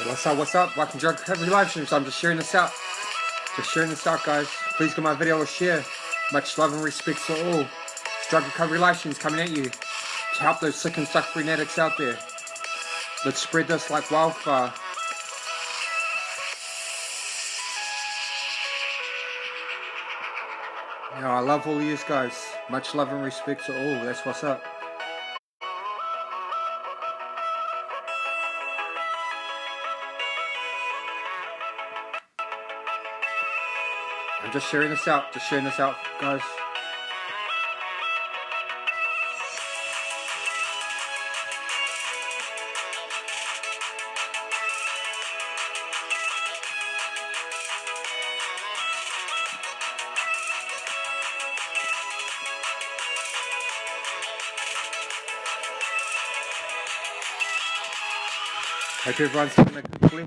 What's up, what's up? Welcome to Drug Recovery Live Streams. I'm just sharing this out. Just sharing this out, guys. Please give my video a share. Much love and respect to all. It's Drug Recovery Live Streams coming at you to help those sick and suffering addicts out there. Let's spread this like wildfire. You know, I love all of you guys. Much love and respect to all. That's what's up. I'm just sharing this out. Just sharing this out, guys. Hope everyone's having a good week.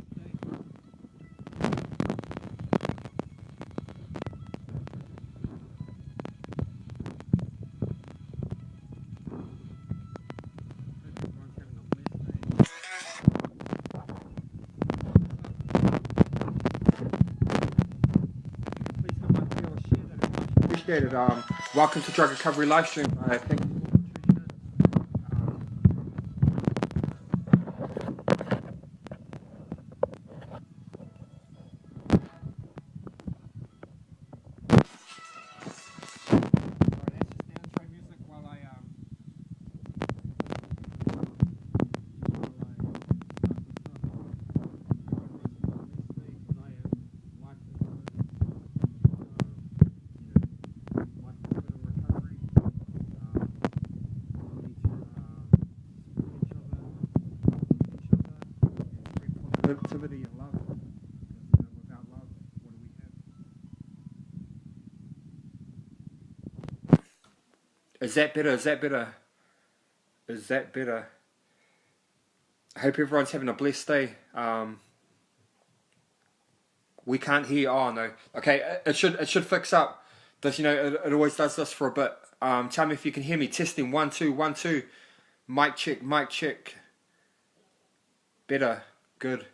Appreciate it. Welcome to Drug Recovery Livestream. I think. Positivity and love. Without love, what do we have? Is that better? Is that better? Is that better? I hope everyone's having a blessed day. We can't hear. Oh no. Okay, it should fix up. This, you know, it always does this for a bit. Tell me if you can hear me. Testing 1 2 1 2. Mic check. Mic check. Better. Good.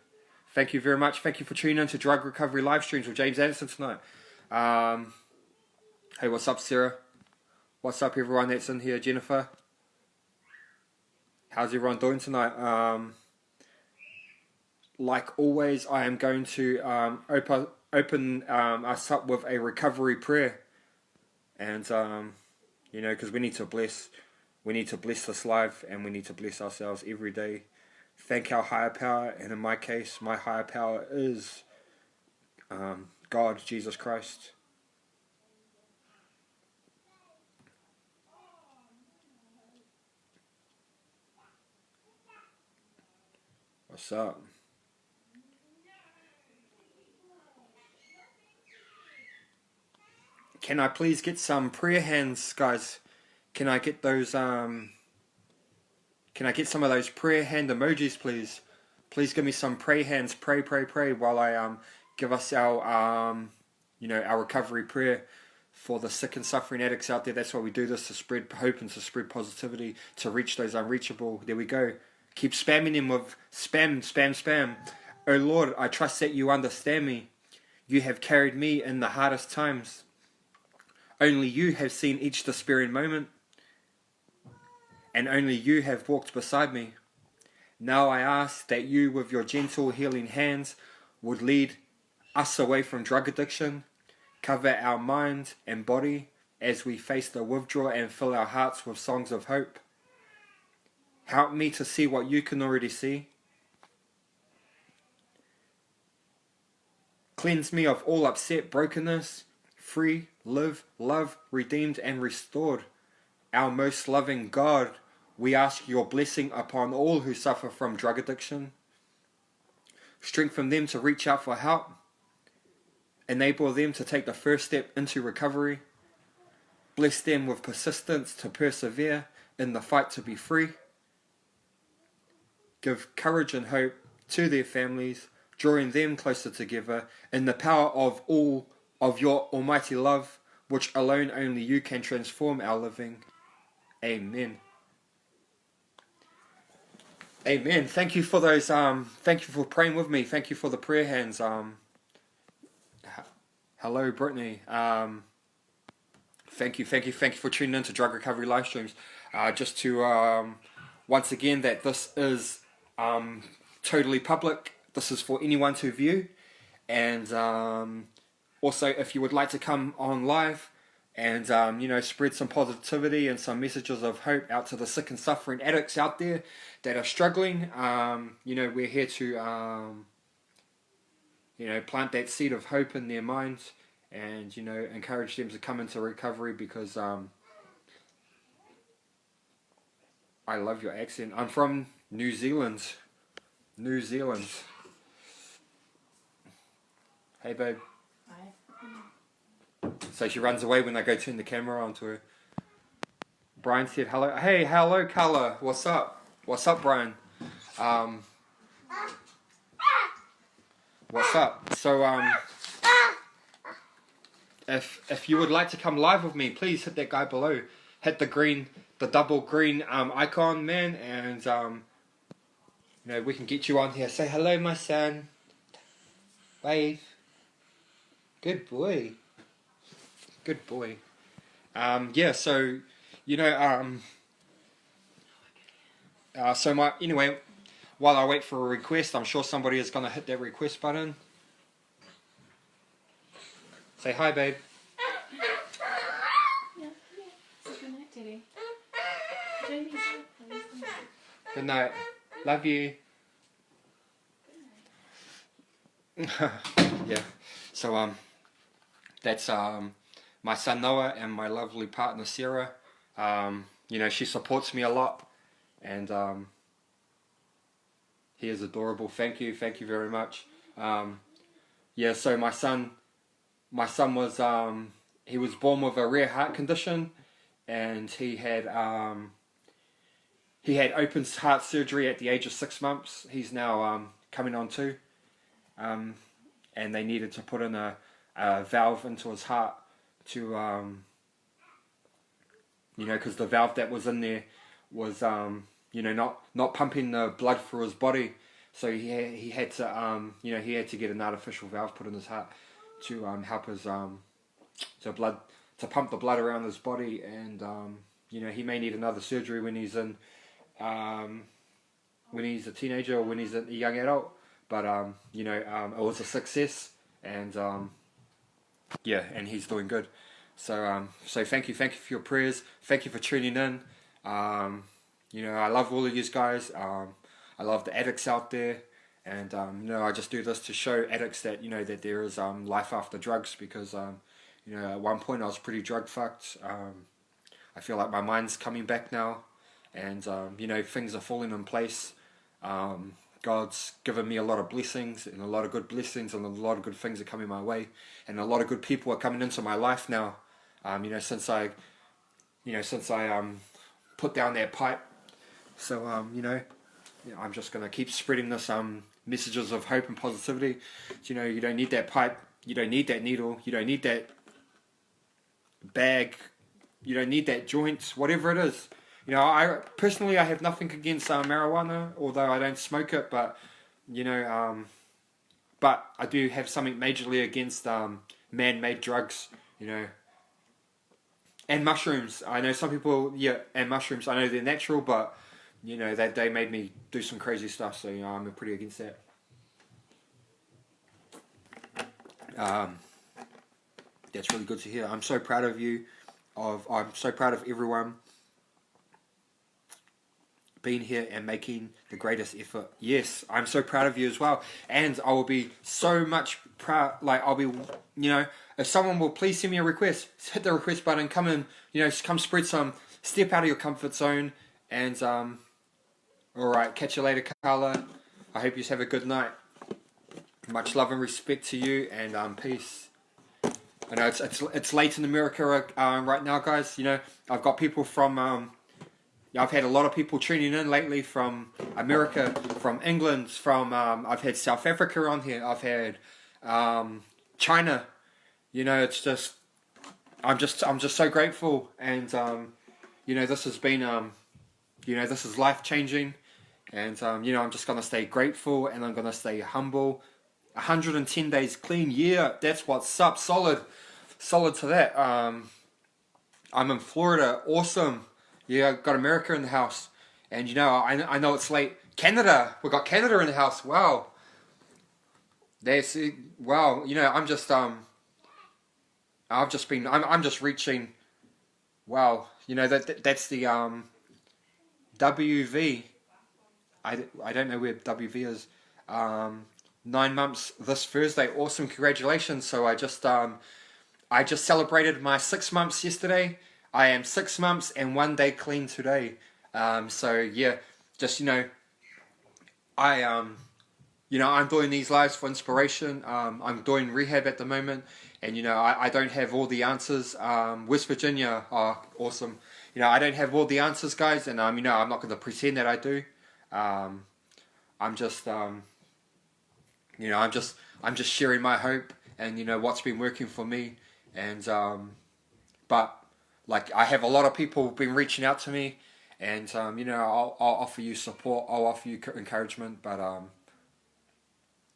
Thank you very much. Thank you for tuning in to Drug Recovery Live Streams with James Anderson tonight. Hey, what's up, Sarah? What's up, everyone that's in here? Jennifer? How's everyone doing tonight? Like always, I am going to open us up with a recovery prayer. And, you know, because we need to bless this life, and we need to bless ourselves every day. Thank our higher power, and in my case, my higher power is God, Jesus Christ. What's up? Can I please get some prayer hands, guys? Can I get those Can I get some of those prayer hand emojis, please? Please give me some pray hands. Pray, pray, pray, while I give us our you know, our recovery prayer for the sick and suffering addicts out there. That's why we do this, to spread hope and to spread positivity, to reach those unreachable. There we go. Keep spamming them with spam, spam, spam. Oh Lord, I trust that you understand me. You have carried me in the hardest times. Only you have seen each despairing moment, and only you have walked beside me. Now I ask that you, with your gentle healing hands, would lead us away from drug addiction, cover our mind and body as we face the withdrawal, and fill our hearts with songs of hope. Help me to see what you can already see. Cleanse me of all upset, brokenness, free, live, love, redeemed and restored. Our most loving God, we ask your blessing upon all who suffer from drug addiction. Strengthen them to reach out for help. Enable them to take the first step into recovery. Bless them with persistence to persevere in the fight to be free. Give courage and hope to their families, drawing them closer together in the power of all of your almighty love, which alone only you can transform our living. Amen. Amen. Thank you for those. Thank you for praying with me. Thank you for the prayer hands. Hello, Brittany. Thank you for tuning in to Drug Recovery live streams. Just to once again that this is totally public. This is for anyone to view, and also if you would like to come on live and spread some positivity and some messages of hope out to the sick and suffering addicts out there that are struggling. We're here to plant that seed of hope in their minds and encourage them to come into recovery because I love your accent. I'm from New Zealand. New Zealand. Hey babe. Hi. So she runs away when I go turn the camera on to her. Brian said hello. Hey, hello Carla. What's up? What's up, Brian? What's up? So if you would like to come live with me, please hit that guy below. Hit the double green icon, man, and we can get you on here. Say hello, my son. Wave. Good boy. Good boy. So while I wait for a request, I'm sure somebody is going to hit that request button. Say hi, babe. Yeah. Good night, Teddy. Jamie, please. Good night. Love you. Yeah. So that's my son Noah and my lovely partner Sarah. She supports me a lot, and he is adorable. Thank you very much. So my son was he was born with a rare heart condition, and he had open heart surgery at the age of 6 months. He's now coming on 2, and they needed to put in a valve into his heart to because the valve that was in there was not pumping the blood through his body, so he had to he had to get an artificial valve put in his heart to help his to pump the blood around his body, and he may need another surgery when he's a teenager or when he's a young adult, but it was a success, and and he's doing good. So thank you for your prayers. Thank you for tuning in. I love all of you guys. I love the addicts out there, and I just do this to show addicts that that there is life after drugs, because at one point I was pretty drug fucked. I feel like my mind's coming back now, and things are falling in place. God's given me a lot of blessings, and a lot of good blessings, and a lot of good things are coming my way, and a lot of good people are coming into my life now. Since I put down that pipe. So I'm just gonna keep spreading this messages of hope and positivity. You don't need that pipe, you don't need that needle, you don't need that bag, you don't need that joint, whatever it is. I personally have nothing against marijuana, although I don't smoke it, but but I do have something majorly against man-made drugs, and mushrooms. I know some people, and mushrooms, I know they're natural, but they made me do some crazy stuff, so I'm pretty against that. That's really good to hear. I'm so proud of you. I'm so proud of everyone being here and making the greatest effort. Yes, I'm so proud of you as well, and I will be so much proud. Like, I'll be, if someone will please send me a request, hit the request button, come in, come spread some, step out of your comfort zone, and alright, catch you later, Carla. I hope you have a good night. Much love and respect to you, and peace. I know it's late in America right now, guys. I've got people from I've had a lot of people tuning in lately from America, from England, from I've had South Africa on here. I've had China. It's just I'm just so grateful, and this has been this is life changing, And you know, I'm just gonna stay grateful and I'm gonna stay humble. 110 days clean, yeah, that's what's up. Solid to that. I'm in Florida, awesome. Yeah, got America in the house, and you know, I know it's late. Canada, we got Canada in the house. Wow, that's wow. You know, I'm just reaching. Wow, you know that's the WV. I don't know where WV is. 9 months this Thursday. Awesome, congratulations. So I just celebrated my 6 months yesterday. I am 6 months and 1 day clean today. So yeah, just I you know, I'm doing these lives for inspiration. I'm doing rehab at the moment, and you know, I don't have all the answers. West Virginia, awesome. You know, I don't have all the answers, guys, and you know, I'm not going to pretend that I do. Um, I'm just you know, I'm just sharing my hope and you know what's been working for me, and but like I have a lot of people been reaching out to me, and you know, I'll offer you support, I'll offer you encouragement, but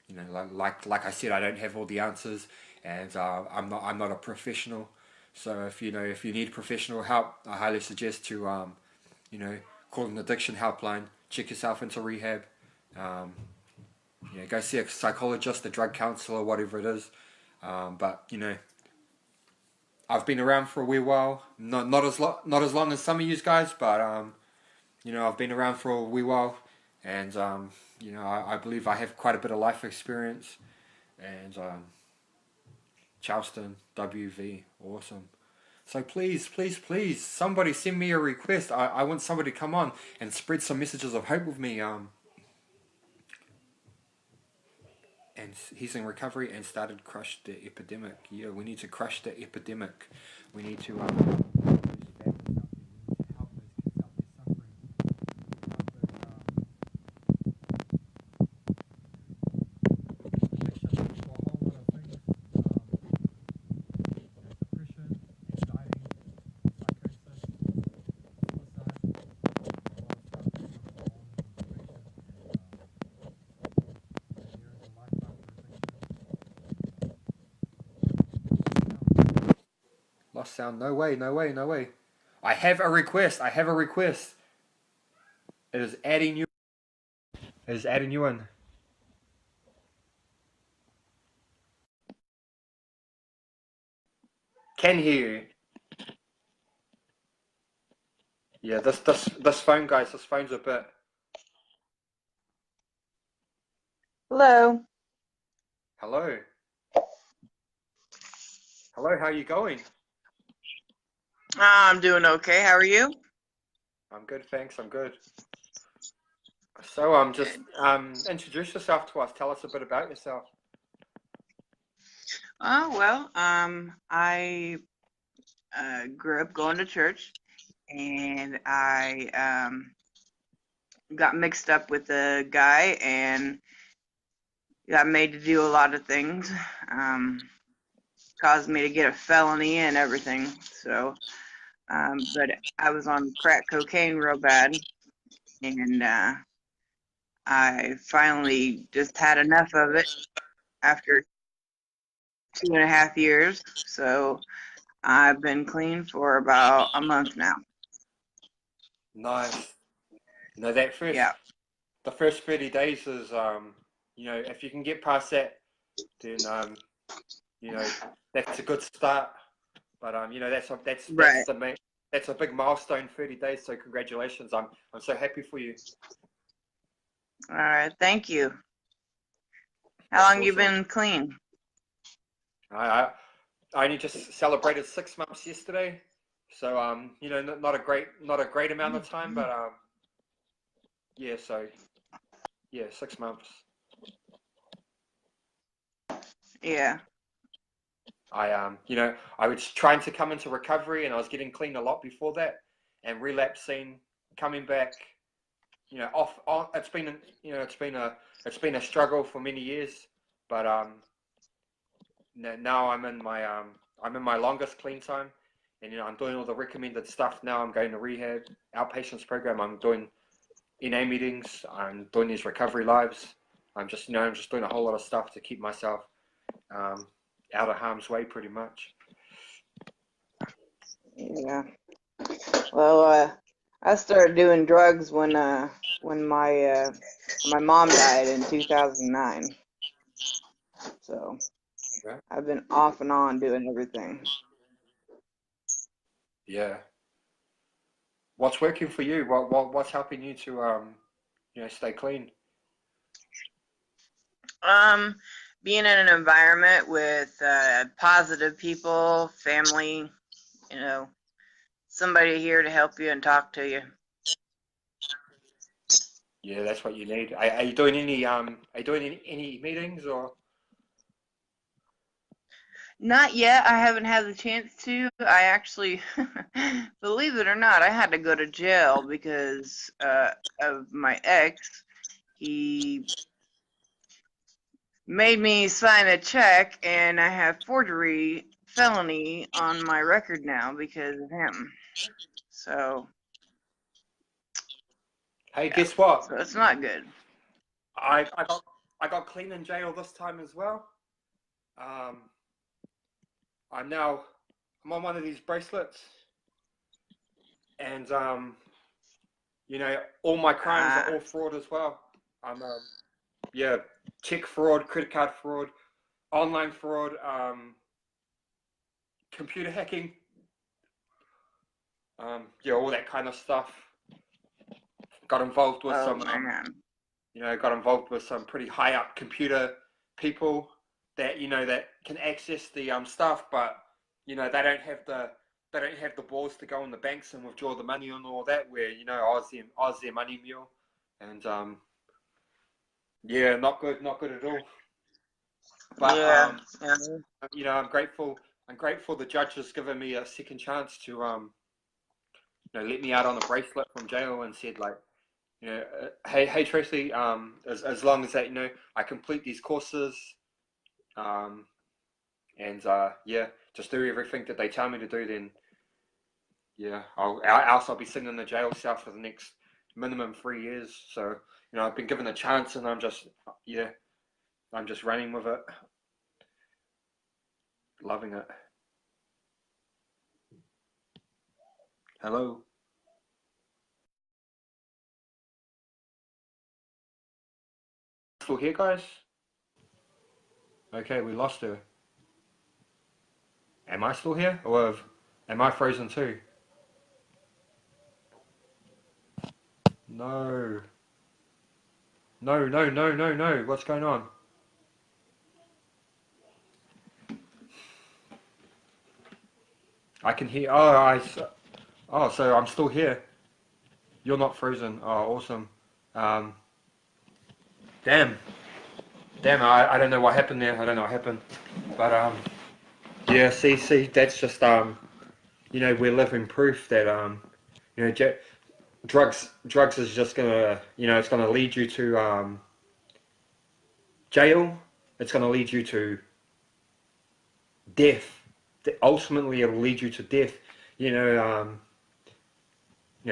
you know, like I said, I don't have all the answers, and I'm not a professional. So if you know if you need professional help, I highly suggest to you know, call an addiction helpline, check yourself into rehab, um, you know, go see a psychologist, a drug counselor, whatever it is. But you know, I've been around for a wee while, not as long as some of you guys, but you know, I've been around for a wee while, and you know, I believe I have quite a bit of life experience, and Charleston, WV, awesome. So please, somebody send me a request. I want somebody to come on and spread some messages of hope with me. And he's in recovery and started crush the epidemic. Yeah, we need to crush the epidemic. We need to help those families out there. We need to help those kids out there suffering. Help those addiction to a whole lot of things. Depression, anxiety, psychosis, suicide, a lot of stuff that comes along with addiction, and there is a life after addiction. Lost sound. No way, no way, no way. I have a request. I have a request. It is adding you. It is adding you in. Can hear you. Yeah, this phone, guys. This phone's a bit. Hello. Hello. Hello. How are you going? I'm doing okay. How are you? I'm good, thanks. I'm good. So just introduce yourself to us. Tell us a bit about yourself. Oh, well, I grew up going to church, and I got mixed up with a guy and got made to do a lot of things. Caused me to get a felony and everything. So, but I was on crack cocaine real bad, and I finally just had enough of it after 2.5 years. So I've been clean for about a month now. Nice. No, Yeah. the first 30 days is you know, if you can get past that, then you know, that's a good start. But you know, Right. that's a big milestone, 30 days. So congratulations. I'm so happy for you. All right. Thank you. How That's long you awesome. been clean? I I only just celebrated 6 months yesterday, so you know, not a great amount of time, but yeah, so yeah, 6 months. Yeah. I you know, I was trying to come into recovery, and I was getting clean a lot before that, and relapsing, coming back, you know, off on. You know, it's been a struggle for many years, but now I'm in my longest clean time, and you know, I'm doing all the recommended stuff now. I'm going to rehab, outpatients program. I'm doing NA meetings. I'm doing these recovery lives. I'm just, I'm just doing a whole lot of stuff to keep myself out of harm's way, pretty much. Yeah. Well, I started doing drugs when my mom died in 2009. So Yeah. I've been off and on doing everything. Yeah. What's working for you? What's helping you to stay clean? Being in an environment with positive people, family, somebody here to help you and talk to you. Yeah, that's what you need. Are you doing any meetings or? Not yet. I haven't had the chance to. I actually, believe it or not, I had to go to jail because of my ex. He made me sign a check, and I have forgery felony on my record now because of him. So, Hey, yeah. guess what? So it's not good. I got clean in jail this time as well. Um, I'm on one of these bracelets, and all my crimes are all fraud as well. I'm yeah, check fraud, credit card fraud, online fraud, computer hacking, yeah, all that kind of stuff. Got involved with Oh some man. got involved with some pretty high up computer people that that can access the stuff, but they don't have the balls to go in the banks and withdraw the money and all that. Where I was their money mule, and yeah, not good at all. But Yeah. Yeah. I'm grateful. I'm grateful the judge has given me a second chance to let me out on a bracelet from jail and said like, hey Tracy, as long as that I complete these courses, um, and yeah, just do everything that they tell me to do, then yeah, else I'll be sitting in the jail cell for the next minimum 3 years. So I've been given a chance, and I'm just running with it, loving it. Hello, still here, guys? Okay, we lost her. Am I still here, or am I frozen too? No. No, no, no, no, no. What's going on? I can hear. Oh, so I'm still here. You're not frozen. Oh, awesome. Um, damn. Damn, I don't know what happened there. I don't know what happened. But, yeah, see, that's just, we're living proof that, you know, drugs is just gonna, it's gonna lead you to, jail. It's gonna lead you to death. Ultimately, it'll lead you to death. You know, um,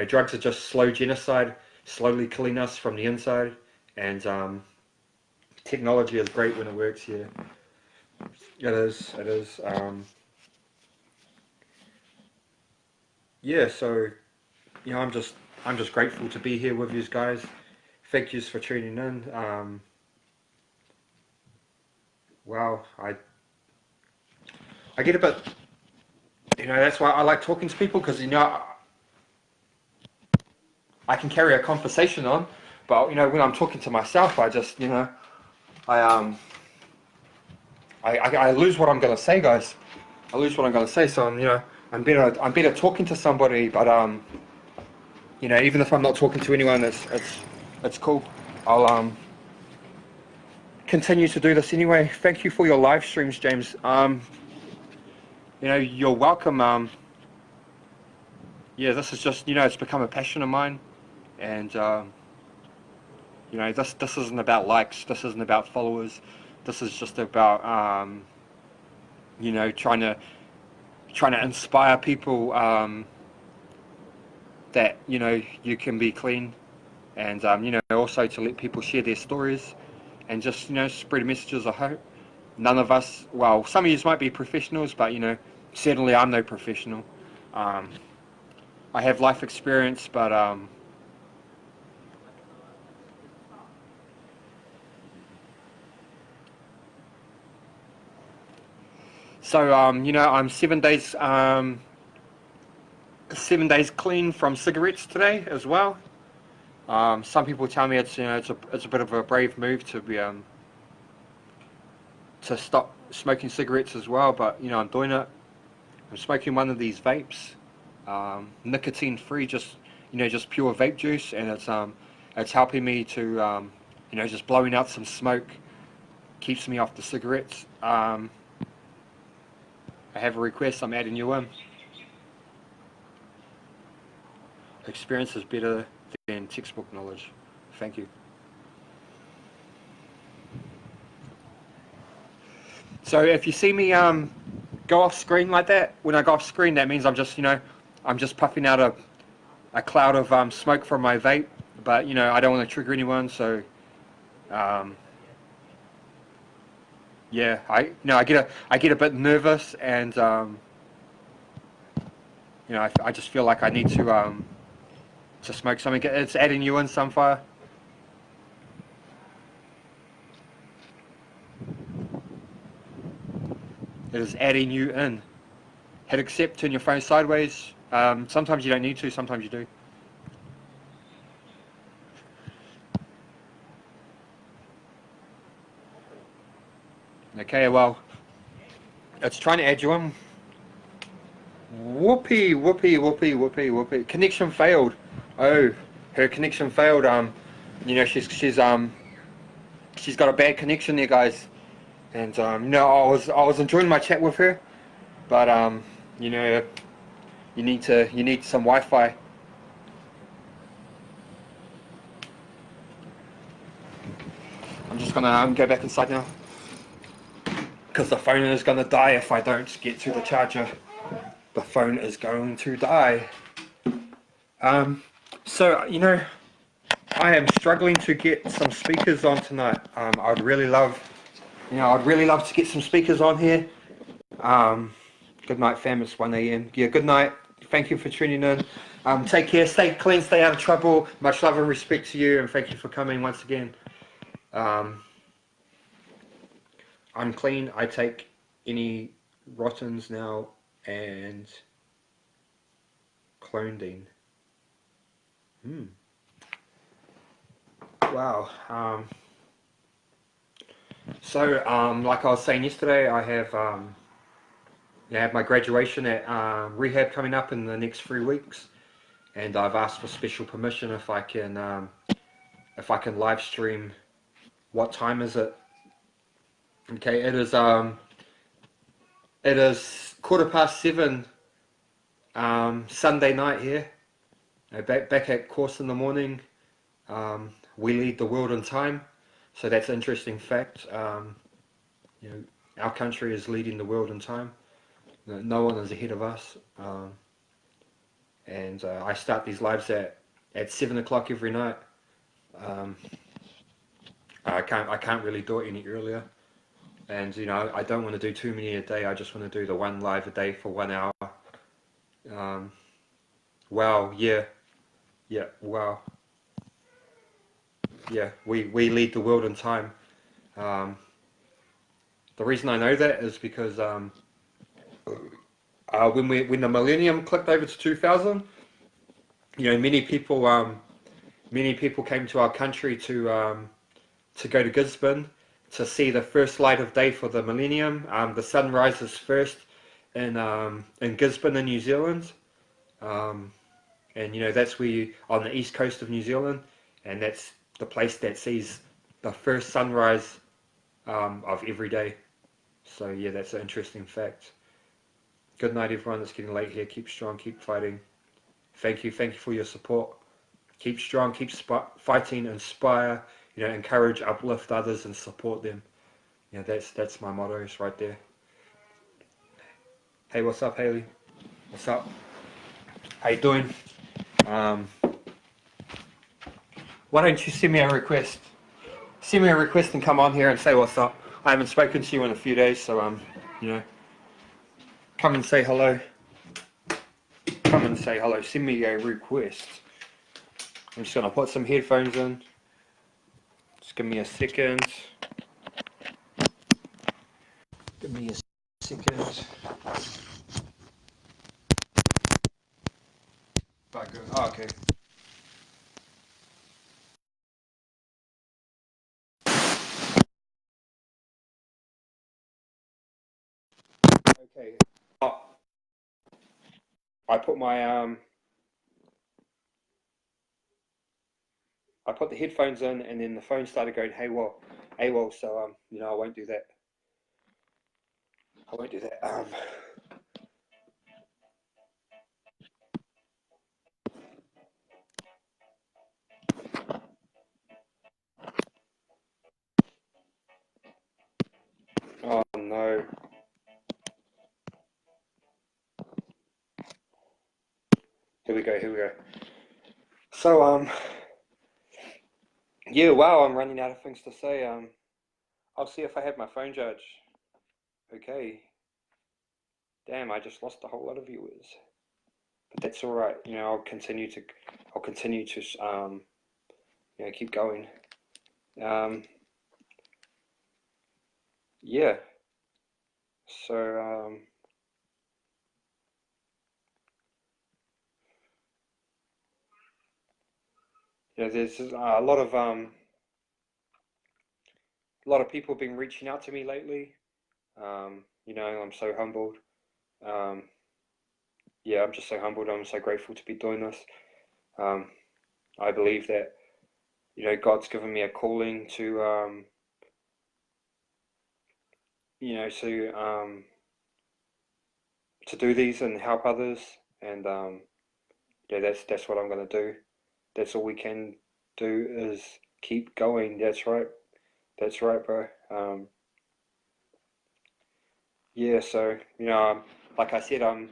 drugs are just slow genocide, slowly killing us from the inside. And technology is great when it works. Yeah, it is. It is. Yeah. So I'm just grateful to be here with you guys. Thank you for tuning in. Wow, I get a bit. That's why I like talking to people because I can carry a conversation on, but when I'm talking to myself, I just I I lose what I'm gonna say, guys. I lose what I'm gonna say. So I'm better talking to somebody, but even if I'm not talking to anyone, it's cool. I'll continue to do this anyway. Thank you for your live streams, James. You're welcome. Yeah, this is just it's become a passion of mine, and this isn't about likes. This isn't about followers. This is just about trying to inspire people that you can be clean, and also to let people share their stories and just spread messages of hope. None of us, well, some of you might be professionals, but certainly I'm no professional. Um, I have life experience, but so I'm 7 days clean from cigarettes today as well. Some people tell me it's a bit of a brave move to be to stop smoking cigarettes as well, but I'm doing it. I'm smoking one of these vapes, nicotine free, just pure vape juice, and it's helping me to just blowing out some smoke keeps me off the cigarettes. I have a request. I'm adding you in. Experience is better than textbook knowledge. Thank you. So if you see me go off screen like that, when I go off screen, that means I'm just puffing out a cloud of smoke from my vape. But I don't want to trigger anyone, so um, yeah, I get a bit nervous, and I just feel like I need to smoke something. It's adding you in, Sunfire. It is adding you in. Hit accept, turn your phone sideways. Sometimes you don't need to, sometimes you do. Okay, well, it's trying to add you in. Whoopee, whoopee, whoopee, whoopee, whoopee. Connection failed. Oh, her connection failed. She's got a bad connection there, guys. And I was enjoying my chat with her, but you know, you need some Wi-Fi. I'm just gonna go back inside now because the phone is gonna die if I don't get to the charger. The phone is going to die. So I am struggling to get some speakers on tonight. I'd really love to get some speakers on here. Good night, fam. It's 1 a.m. Yeah, good night. Thank you for tuning in. Take care. Stay clean. Stay out of trouble. Much love and respect to you, and thank you for coming once again. I'm clean. I take any rottens now and clonidine. Wow. Like I was saying yesterday, I have my graduation at rehab coming up in the next 3 weeks, and I've asked for special permission if I can live stream. What time is it? Okay, it is 7:15 Sunday night here. Back at course in the morning. We lead the world in time, so that's an interesting fact. Our country is leading the world in time. No one is ahead of us. And I start these lives at 7 o'clock every night. I can't really do it any earlier. And I don't want to do too many a day. I just want to do the one live a day for 1 hour. Wow, yeah, wow, yeah. We lead the world in time. The reason I know that is because when the millennium clicked over to 2000, many people came to our country to go to Gisborne to see the first light of day for the millennium. The sun rises first in Gisborne in New Zealand, and that's on the east coast of New Zealand, and that's the place that sees the first sunrise of every day. So yeah, that's an interesting fact. Good night, everyone. It's getting late here. Keep strong, keep fighting. Thank you for your support. Keep strong, keep fighting, inspire, encourage, uplift others, and support them. That's my mottos right there. Hey, what's up, Haley? What's up? How you doing? Um, why don't you send me a request? Send me a request and come on here and say what's up. I haven't spoken to you in a few days, so you know, come and say hello. Come and say hello. Send me a request. I'm just gonna put some headphones in. Just give me a second. Give me a second. Oh, okay. Okay. Oh, I put my I put the headphones in, and then the phone started going AWOL. So you know, I won't do that. I won't do that. Oh no. Here we go. Here we go. So yeah. Wow. I'm running out of things to say. I'll see if I have my phone charged. Okay. Damn, I just lost a whole lot of viewers. But that's all right. You know, I'll continue to, you know, keep going. Yeah. So, you know, there's a lot of people have been reaching out to me lately. You know, I'm so humbled. Um, yeah, I'm just so humbled. I'm so grateful to be doing this. Um, I believe that, you know, God's given me a calling to, you know, to do these and help others. And yeah, that's what I'm gonna do. That's all we can do is keep going. That's right. That's right, bro. Yeah. So you know, like I said, I'm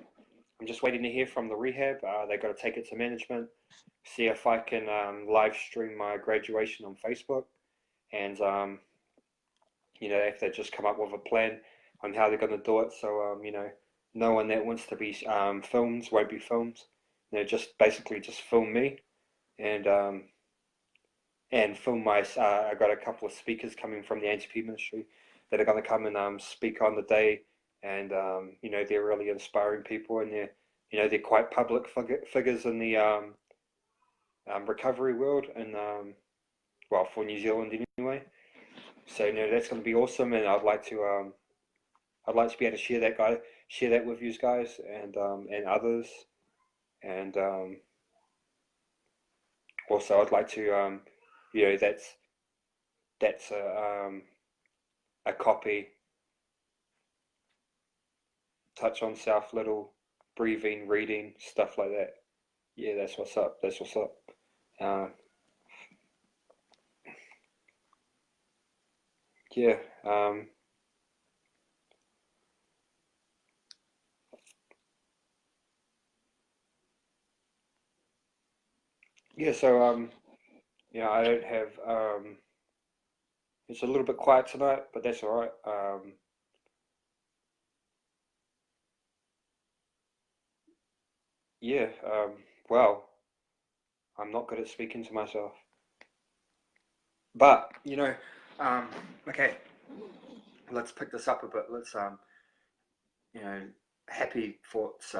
just waiting to hear from the rehab. They got to take it to management, see if I can live stream my graduation on Facebook, and you know, if they just come up with a plan on how they're going to do it. So you know, no one that wants to be filmed won't be filmed. You know, just basically just film me and film my. I got a couple of speakers coming from the ANTP ministry that are going to come and speak on the day, and you know, they're really inspiring people, and they're, you know, they're quite public figures in the recovery world, and well, for New Zealand anyway. So you know, that's going to be awesome, and I'd like to be able to share that with you guys and others, and also I'd like to you know, that's a copy, touch on self, little breathing, reading, stuff like that. Yeah, that's what's up. That's what's up. Uh, yeah. Yeah. So yeah, I don't have it's a little bit quiet tonight, but that's all right. Yeah. Well, I'm not good at speaking to myself, but you know, um, okay. Let's pick this up a bit. Let's you know, happy thoughts.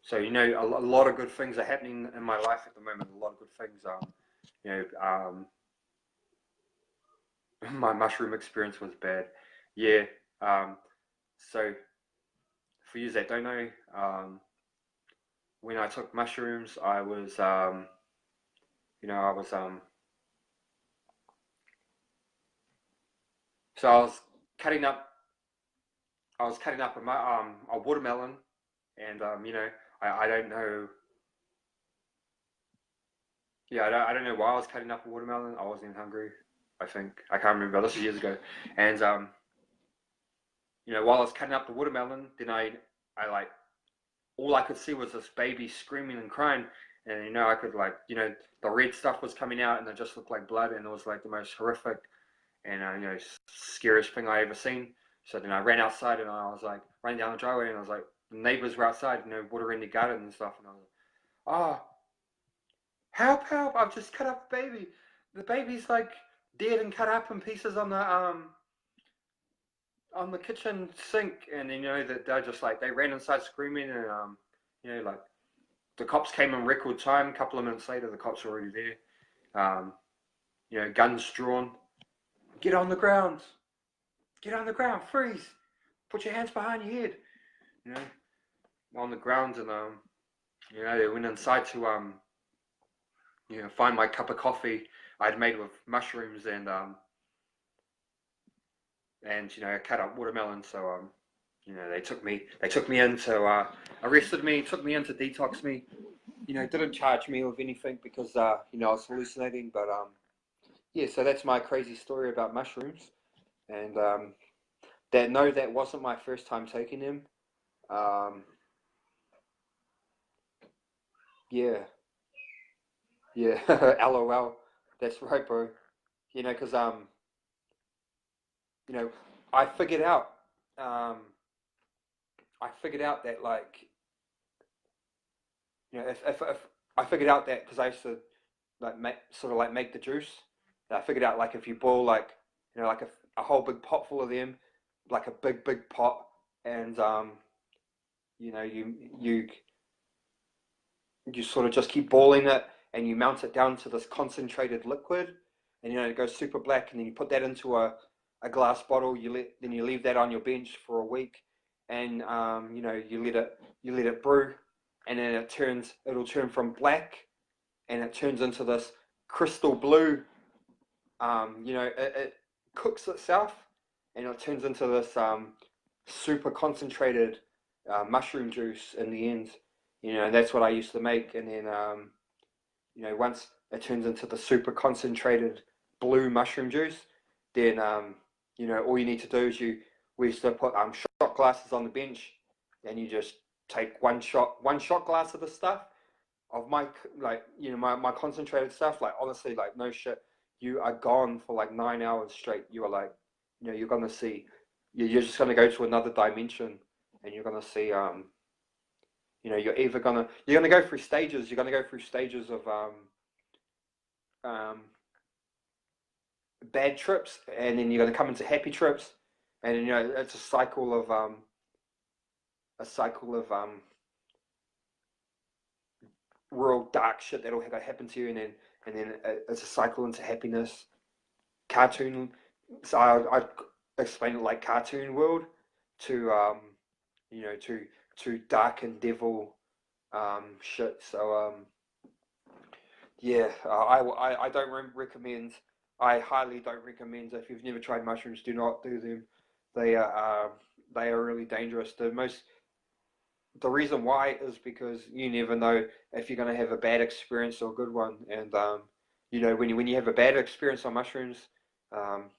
So you know, a lot of good things are happening in my life at the moment. A lot of good things. You know, my mushroom experience was bad. Yeah. So for you that don't know, when I took mushrooms, I was, you know, so cutting up, I was cutting up a watermelon, and you know, I don't know, yeah, I don't know why I was cutting up a watermelon. I wasn't even hungry. I think I can't remember. This was years ago, and you know, while I was cutting up the watermelon, then I like all I could see was this baby screaming and crying, and you know, I could like, you know, the red stuff was coming out, and it just looked like blood, and it was like the most horrific and you know, scariest thing I ever seen. So then I ran outside, and I was like running down the driveway, and I was like, the neighbors were outside, you know, watering the garden and stuff, and I was like, oh, help, help! I've just cut up a baby. The baby's like dead and cut up in pieces on the kitchen sink, and you know that they're just like they ran inside screaming, and you know, like the cops came in record time. A couple of minutes later, the cops were already there. You know, guns drawn. Get on the ground. Get on the ground. Freeze. Put your hands behind your head. You know, on the ground, and you know, they went inside to you know, find my cup of coffee I'd made with mushrooms and you know, cut up watermelon. So you know, they took me in to arrested me, took me in to detox me. You know, didn't charge me with anything because you know, I was hallucinating. But yeah, so that's my crazy story about mushrooms. And that wasn't my first time taking them. Um, yeah, yeah, LOL. That's right, bro. You know, because you know, I figured out um, I figured out that like, you know, if I figured out that because I used to like make the juice. And I figured out like if you boil like, you know, like a whole big pot full of them, like a big pot, and you know, you sort of just keep boiling it, and you mount it down to this concentrated liquid, and you know, it goes super black, and then you put that into a glass bottle. Then you leave that on your bench for a week, and you know, you let it brew, and then it'll turn from black, and it turns into this crystal blue. You know, it cooks itself, and it turns into this super concentrated mushroom juice in the end. You know, and that's what I used to make. And then, you know, once it turns into the super concentrated blue mushroom juice, then, you know, all you need to do is we used to put shot glasses on the bench, and you just take one shot glass of the stuff of my, like, you know, my concentrated stuff. Like, honestly, like, no shit, you are gone for like 9 hours straight. You are like, you know, you're gonna see, you're just gonna go to another dimension, and you're gonna see, you know, you're gonna go through stages. You're gonna go through stages of um, bad trips, and then you're gonna come into happy trips, and then, you know, it's a cycle of real dark shit that'll happen to you, and then it's a cycle into happiness. Cartoon. So I'd explain it like cartoon world to you know, to dark and devil shit. So yeah, I don't recommend. I highly don't recommend. If you've never tried mushrooms, do not do them. They are really dangerous. The reason why is because you never know if you're going to have a bad experience or a good one. And you know, when you have a bad experience on mushrooms, um,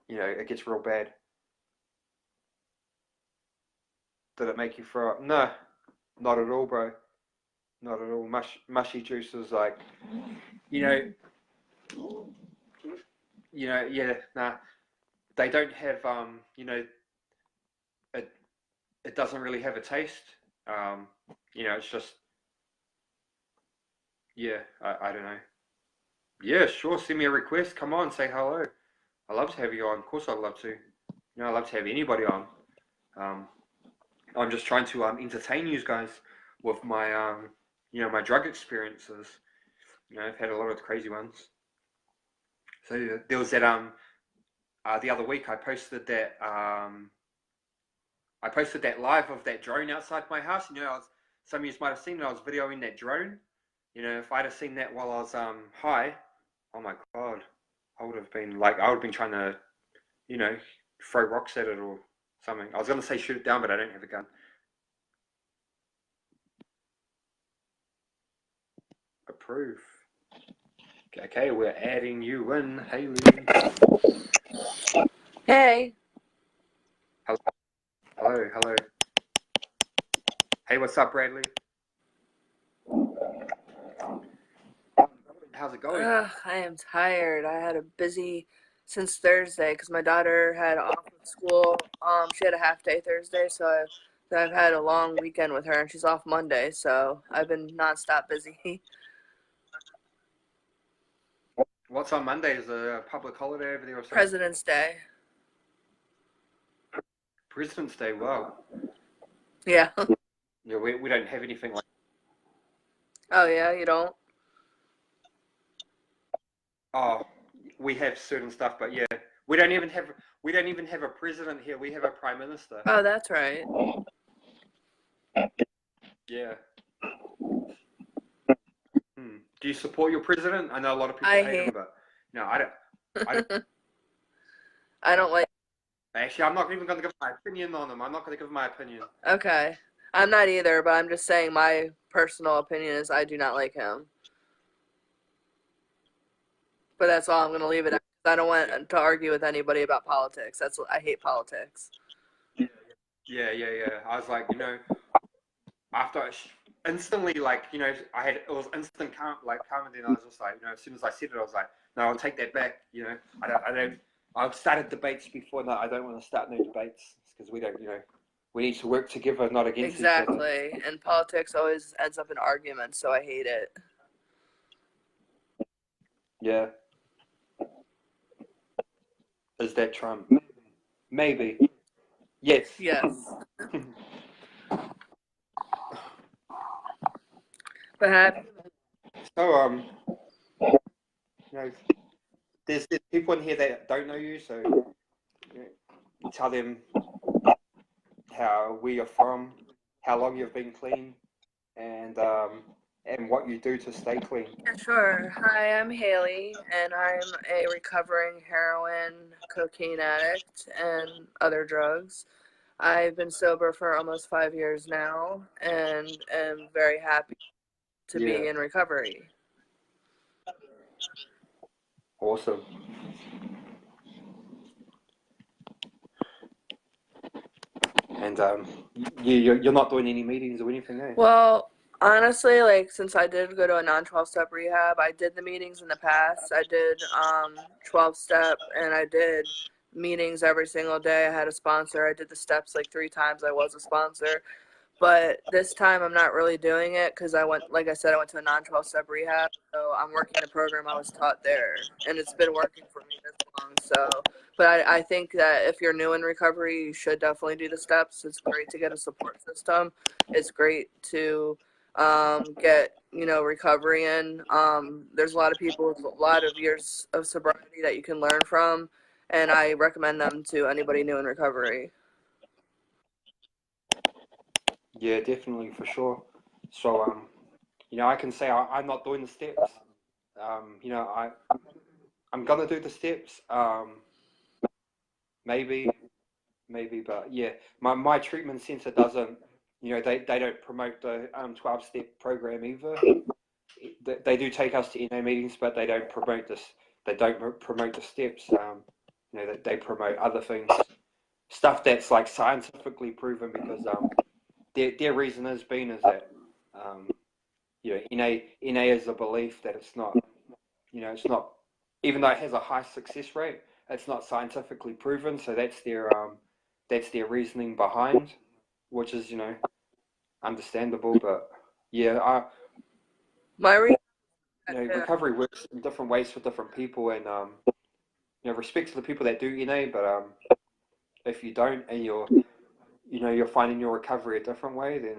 you know, it gets real bad. Did it make you throw up? No, not at all, bro. Not at all. Mushy juices, like, you know, yeah, nah. They don't have, you know, it it doesn't really have a taste. Um, you know, it's just, yeah, I don't know. Yeah, sure. Send me a request. Come on, say hello. I love to have you on. Of course, I'd love to. You know, I love to have anybody on. Um, I'm just trying to entertain you guys with my you know, my drug experiences. You know, I've had a lot of crazy ones. So there was that the other week I posted that live of that drone outside my house. You know, some of you might have seen that I was videoing that drone. You know, if I'd have seen that while I was high, oh my god, I would have been trying to, you know, throw rocks at it or something. I was gonna say shoot it down, but I don't have a gun. Approve. Okay, we're adding you in, Haley. Hey. Hello, hello. Hey, what's up, Bradley? How's it going? Ugh, I am tired. I had a busy since Thursday because my daughter had off of school. She had a half day Thursday, so I've had a long weekend with her, and she's off Monday, so I've been nonstop busy. What's on Monday? Is a public holiday over there or something? President's Day. President's Day. Wow. Yeah. Yeah, we don't have anything like. Oh yeah, you don't? Oh, we have certain stuff, but yeah, we don't even have a president here. We have a prime minister. Oh, that's right. Yeah. Do you support your president? I know a lot of people I hate him, hate. but no, I don't. I I don't like. actually, I'm not even going to give my opinion on him. I'm not going to give my opinion. Okay. I'm not either, but I'm just saying my personal opinion is I do not like him. But that's all I'm going to leave it at. I don't want to argue with anybody about politics. I hate politics. Yeah. I was like, after instantly, like, it was instant calm, and then I was just like, as soon as I said it, I was like, no, I'll take that back. I've started debates before. No, I don't want to start new debates because we don't, we need to work together, not against each other. Exactly. And politics always ends up in arguments, so I hate it. Yeah. Is that Trump? Maybe. Yes. Yes. But So, there's people in here that don't know you, so tell them where you're from, how long you've been clean, and what you do to stay clean. yeah, sure. Hi, I'm Haley, and I'm a recovering heroin, cocaine addict, and other drugs. I've been sober for almost 5 years now, and am very happy to Yeah. be in recovery. Awesome. And you're not doing any meetings or anything, eh? Well, honestly, since I did go to a non-12-step rehab, I did the meetings in the past. I did 12-step, and I did meetings every single day. I had a sponsor. I did the steps 3 times. I was a sponsor. But this time I'm not really doing it because like I said, I went to a non-12-step rehab. So I'm working the program I was taught there, and it's been working for me this long. But I think that if you're new in recovery, you should definitely do the steps. It's great to get a support system. It's great to get, recovery in. There's a lot of people with a lot of years of sobriety that you can learn from, and I recommend them to anybody new in recovery. Yeah, definitely, for sure. So, I can say I'm not doing the steps. I'm gonna do the steps. Maybe, but yeah, my treatment center doesn't. They don't promote the 12-step program either. They do take us to NA meetings, but they don't promote this. They don't promote the steps. They promote other things, stuff that's like scientifically proven because their reason has been is that NA is a belief that it's not, it's not, even though it has a high success rate, it's not scientifically proven. So that's their reasoning behind, which is understandable. But yeah, recovery works in different ways for different people, and respect to the people that do NA, but if you don't and you're finding your recovery a different way, then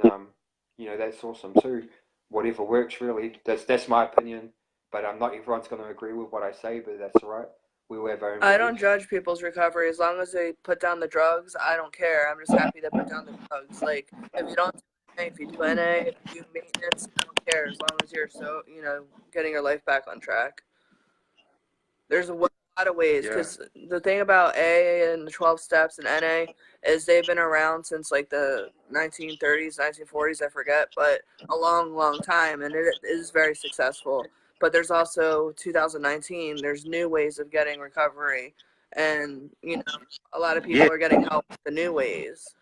that's awesome too. Whatever works, really. That's my opinion. But not everyone's going to agree with what I say, but that's all right. We will have our own I don't beliefs. judge people's recovery as long as they put down the drugs. I don't care. I'm just happy to put down the drugs. If you don't do NA, if you do NA, if you do maintenance, I don't care as long as you're getting your life back on track. There's a lot of ways because the thing about A and the 12 steps and NA is they've been around since the 1930s, 1940s, I forget, but a long, long time, and it is very successful. But there's also 2019, there's new ways of getting recovery, and a lot of people are getting help with the new ways.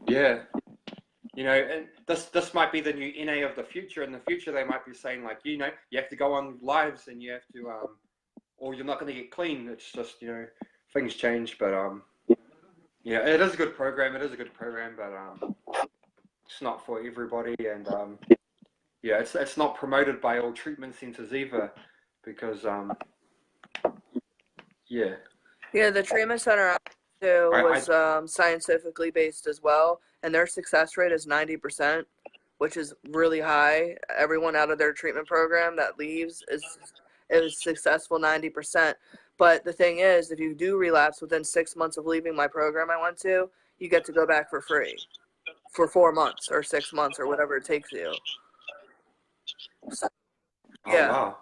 Yeah. you know, and this might be the new NA of the future. In the future, they might be saying like, you know, you have to go on lives and you have to, or you're not going to get clean. It's just, you know, things change. But yeah, it is a good program. It is a good program, but it's not for everybody. And yeah, it's not promoted by all treatment centers either, because yeah. Yeah, the treatment center I went to I was scientifically based as well, and their success rate is 90%, which is really high. Everyone out of their treatment program that leaves is successful 90%. But the thing is, if you do relapse within 6 months of leaving my program I went to, you get to go back for free for 4 months or 6 months or whatever it takes you. So, Oh yeah. wow.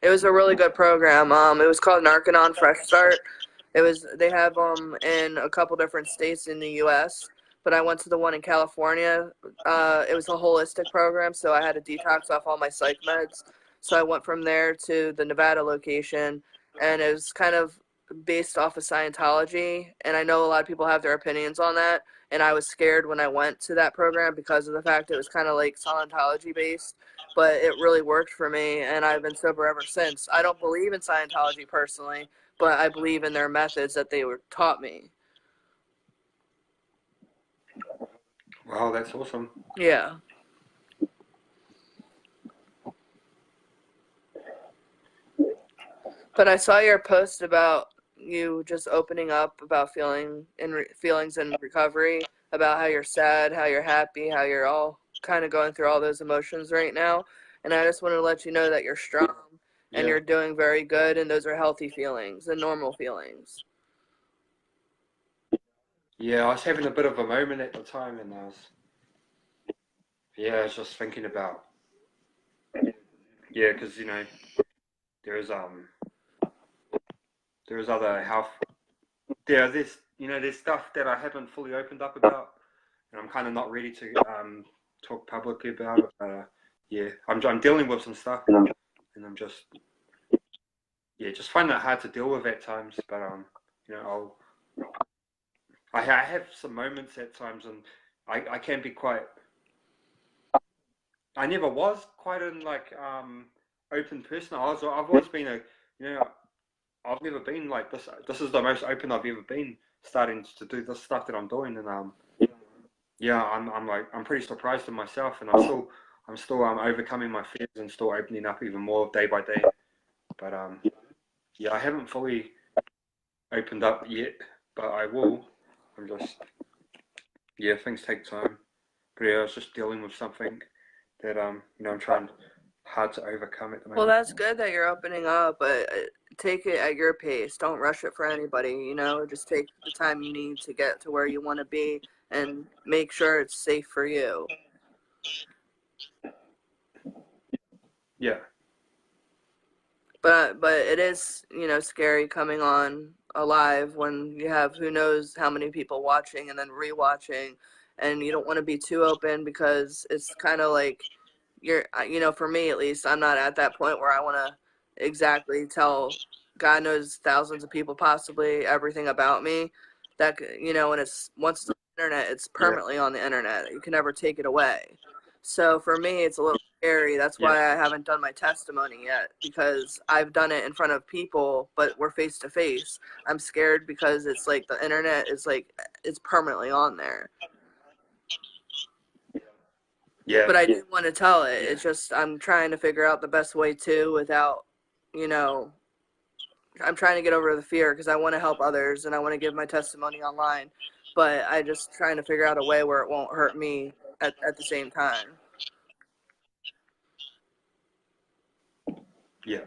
It was a really good program. It was called Narcanon Fresh Start. They have in a couple different states in the U.S., but I went to the one in California. It was a holistic program, so I had to detox off all my psych meds. So I went from there to the Nevada location, and it was kind of based off of Scientology. And I know a lot of people have their opinions on that, and I was scared when I went to that program because of the fact it was kind of like Scientology based. But it really worked for me, and I've been sober ever since. I don't believe in Scientology personally, but I believe in their methods that they were taught me. Wow, that's awesome. Yeah. But I saw your post about you just opening up about feelings in recovery, about how you're sad, how you're happy, how you're all kind of going through all those emotions right now. And I just want to let you know that you're strong and Yeah. you're doing very good, and those are healthy feelings and normal feelings. Yeah, I was having a bit of a moment at the time, and I was just thinking about, yeah, because you know, there's there's other health, there's stuff that I haven't fully opened up about, and I'm kind of not ready to talk publicly about it. But yeah, I'm dealing with some stuff, and I'm just just finding it hard to deal with at times. But you know, I have some moments at times, and I can be quite. I never was quite an like open person. I've always been you know I've never been like this. This is the most open I've ever been, starting to do this stuff that I'm doing, and yeah, I'm pretty surprised in myself, and I'm still overcoming my fears and still opening up even more day by day. But yeah, I haven't fully opened up yet, but I will. I'm just things take time. But yeah, I was just dealing with something that you know I'm trying hard to overcome at the Well, moment. that's good that you're opening up, but take it at your pace. Don't rush it for anybody, just take the time you need to get to where you want to be and make sure it's safe for you. Yeah. But it is, scary coming on alive when you have who knows how many people watching and then rewatching, and you don't want to be too open because it's kind of like for me at least, I'm not at that point where I want to exactly tell God knows thousands of people possibly everything about me. That when it's once it's on the internet, it's permanently on the internet. You can never take it away. So for me, it's a little scary. That's why I haven't done my testimony yet, because I've done it in front of people, but we're face to face. I'm scared because it's like the internet is like it's permanently on there. Yeah. But I do want to tell it. It's just I'm trying to figure out the best way to without, I'm trying to get over the fear because I want to help others and I want to give my testimony online. But I just trying to figure out a way where it won't hurt me at the same time. Yeah.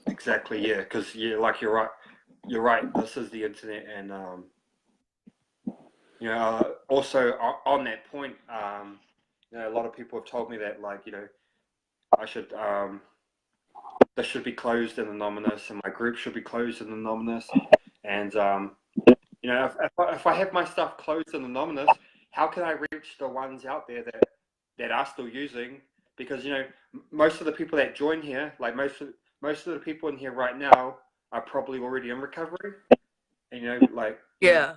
Exactly. Yeah. Because like you're right. You're right. This is the internet, and also on that point, a lot of people have told me that, like, I should this should be closed and anonymous, and my group should be closed and anonymous, and if I have my stuff closed and anonymous, how can I reach the ones out there that are still using? Because most of the people that join here, like most of the people in here right now, are probably already in recovery, and like Yeah.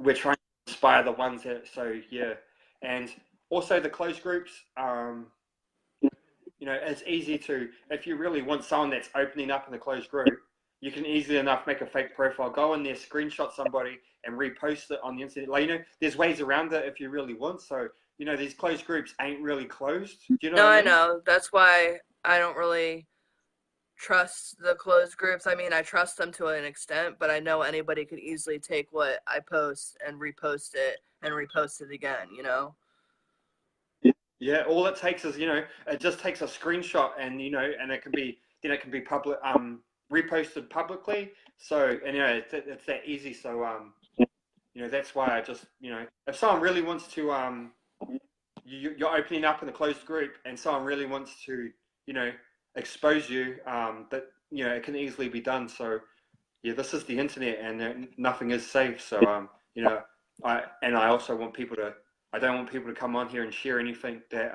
we're trying to inspire the ones that, so yeah. And also the closed groups, you know, it's easy to, if you really want someone that's opening up in the closed group, you can easily enough make a fake profile, go in there, screenshot somebody, and repost it on the internet. Like, you know, there's ways around it if you really want. So, you know, these closed groups ain't really closed. Do you know No, what I I mean? know. That's why I don't really trust the closed groups. I mean, I trust them to an extent, but I know anybody could easily take what I post and repost it again, you know? Yeah, all it takes is, you know, it just takes a screenshot, and, you know, and it can be, then it can be public, reposted publicly. So, and, you know, it's that easy. So, you know, that's why I just, you know, if someone really wants to, you're opening up in a closed group, and someone really wants to, you know, expose you, that, you know, it can easily be done. So, yeah, this is the internet, and nothing is safe. So, you know, I also want people to, I don't want people to come on here and share anything that,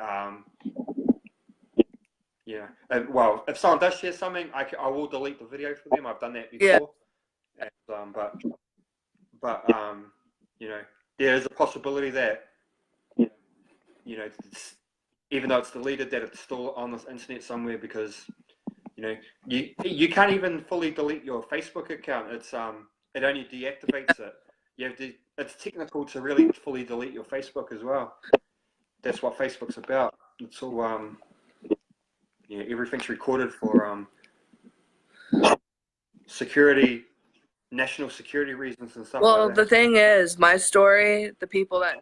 yeah. Well, if someone does share something, I will delete the video for them. I've done that Yeah. before. And, but you know, there is a possibility that, you know, even though it's deleted, that it's still on this internet somewhere, because, you know, you can't even fully delete your Facebook account. It's it only deactivates it. You have to. It's technical to really fully delete your Facebook as well. That's what Facebook's about. It's all yeah, everything's recorded for security, national security reasons and stuff Well, like the that. thing is, my story, the people that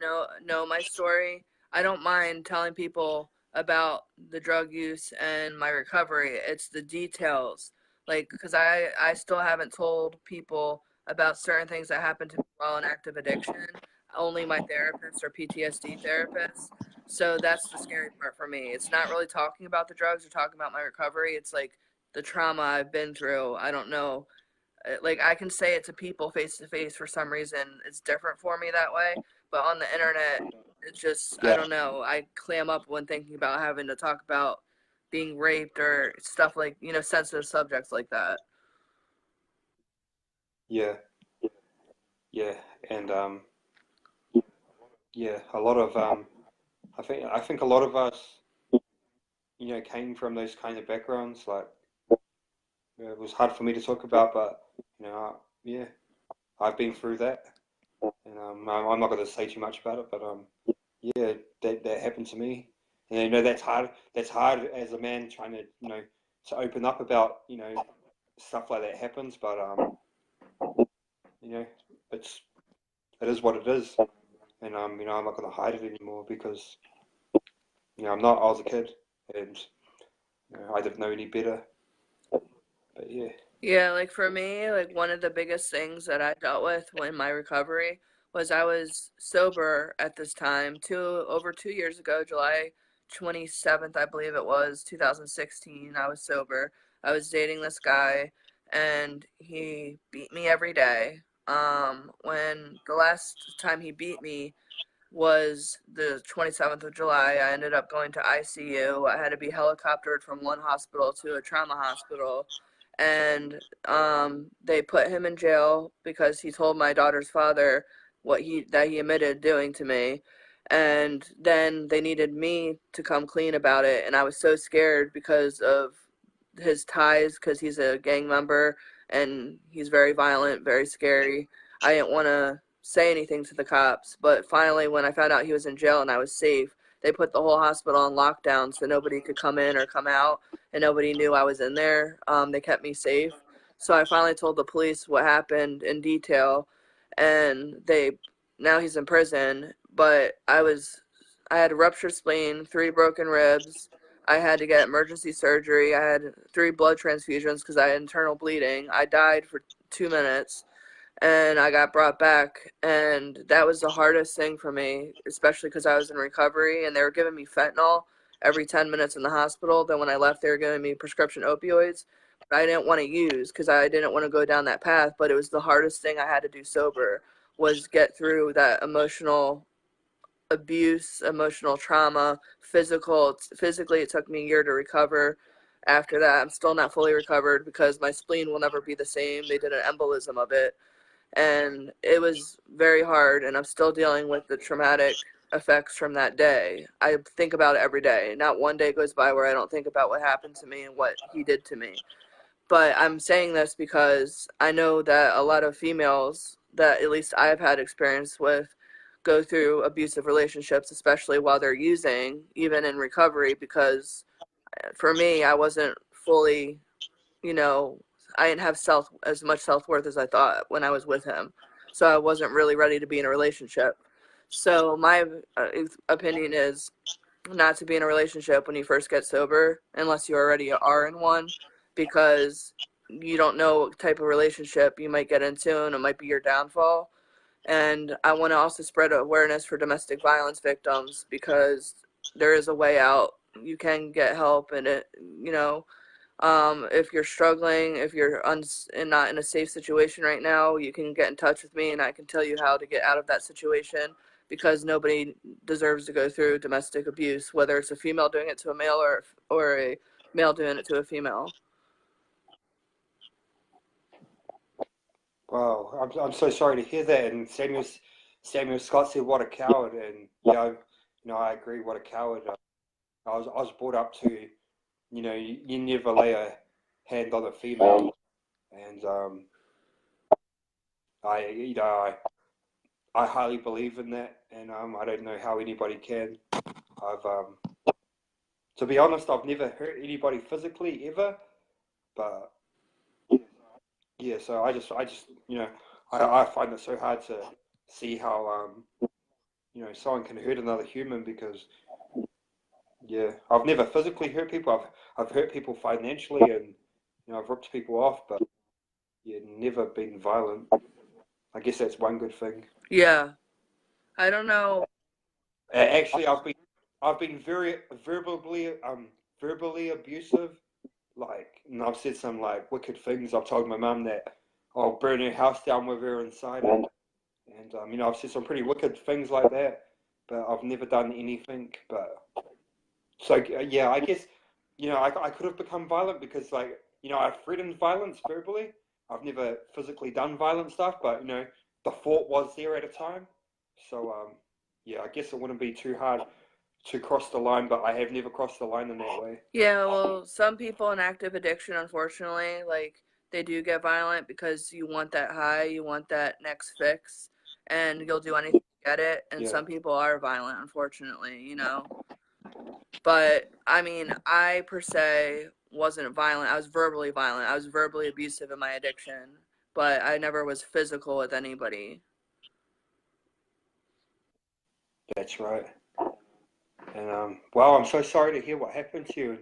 know my story, I don't mind telling people about the drug use and my recovery. It's the details. Like, because I still haven't told people about certain things that happened to me while in active addiction. Only my therapists or PTSD therapists. So that's the scary part for me. It's not really talking about the drugs or talking about my recovery. It's like the trauma I've been through. I don't know, like I can say it to people face to face. For some reason it's different for me that way, but on the internet it's just, I Yeah, don't know, I clam up when thinking about having to talk about being raped or stuff like, you know, sensitive subjects like that. yeah, yeah, and yeah, a lot of I think a lot of us, you know, came from those kind of backgrounds. Like, it was hard for me to talk about, but, you know, yeah, I've been through that, and I'm not going to say too much about it, but yeah, that happened to me, and, you know, that's hard. That's hard as a man trying to, you know, to open up about, you know, stuff like that happens, but you know, it's it is what it is, and you know, I'm not going to hide it anymore, because, you know, I was a kid, and, you know, I didn't know any better, but yeah. Yeah, like for me, like one of the biggest things that I dealt with when my recovery was I was sober at this time, over 2 years ago, July 27th, I believe it was, 2016. I was sober. I was dating this guy and he beat me every day. When the last time he beat me was the 27th of July, I ended up going to ICU. I had to be helicoptered from one hospital to a trauma hospital, and they put him in jail because he told my daughter's father what he admitted doing to me. And then they needed me to come clean about it, and I was so scared because of his ties, because he's a gang member and he's very violent, very scary. I didn't want to say anything to the cops, but finally when I found out he was in jail and I was safe, they put the whole hospital on lockdown so nobody could come in or come out, and nobody knew I was in there. They kept me safe. So I finally told the police what happened in detail, and now he's in prison. But I had a ruptured spleen, 3 broken ribs. I had to get emergency surgery. I had 3 blood transfusions because I had internal bleeding. I died for 2 minutes and I got brought back. And that was the hardest thing for me, especially because I was in recovery and they were giving me fentanyl every 10 minutes in the hospital. Then when I left, they were giving me prescription opioids. But I didn't want to use because I didn't want to go down that path. But it was the hardest thing I had to do sober, was get through that emotional abuse, emotional trauma, physically it took me a year to recover. After that, I'm still not fully recovered because my spleen will never be the same. They did an embolism of it, and it was very hard, and I'm still dealing with the traumatic effects from that day. I think about it every day. Not one day goes by where I don't think about what happened to me and what he did to me. But I'm saying this because I know that a lot of females that at least I've had experience with go through abusive relationships, especially while they're using, even in recovery, because for me, I wasn't fully, you know, I didn't have as much self-worth as I thought when I was with him. So I wasn't really ready to be in a relationship. So my opinion is not to be in a relationship when you first get sober unless you already are in one, because you don't know what type of relationship you might get into and it might be your downfall. And I want to also spread awareness for domestic violence victims, because there is a way out. You can get help, and it, if you're struggling, if you're and not in a safe situation right now, you can get in touch with me and I can tell you how to get out of that situation, because nobody deserves to go through domestic abuse, whether it's a female doing it to a male or a male doing it to a female. Wow, I'm so sorry to hear that. And Samuel Scott said, "What a coward!" And yeah, I agree. What a coward. I was brought up to, you never lay a hand on a female, and I highly believe in that, and I don't know how anybody can. I've to be honest, I've never hurt anybody physically ever, but yeah. So I just I find it so hard to see how someone can hurt another human, because yeah, I've never physically hurt people. I've hurt people financially, and I've ripped people off, but yeah, never been violent. I guess that's one good thing. Yeah, I don't know. Actually, I've been very verbally abusive. Like, and I've said some like wicked things. I've told my mum that I'll burn her house down with her inside it, and I've said some pretty wicked things like that. But I've never done anything. But so yeah, I guess I could have become violent because I threatened violence verbally. I've never physically done violent stuff, but the thought was there at a time. So yeah, I guess it wouldn't be too hard to cross the line, but I have never crossed the line in that way. Yeah, well, some people in active addiction, unfortunately, like, they do get violent because you want that high, you want that next fix, and you'll do anything to get it. And Yeah, some people are violent, unfortunately. But I mean, I per se wasn't violent. I was verbally violent. I was verbally abusive in my addiction, but I never was physical with anybody. that's right. And well, I'm so sorry to hear what happened to you,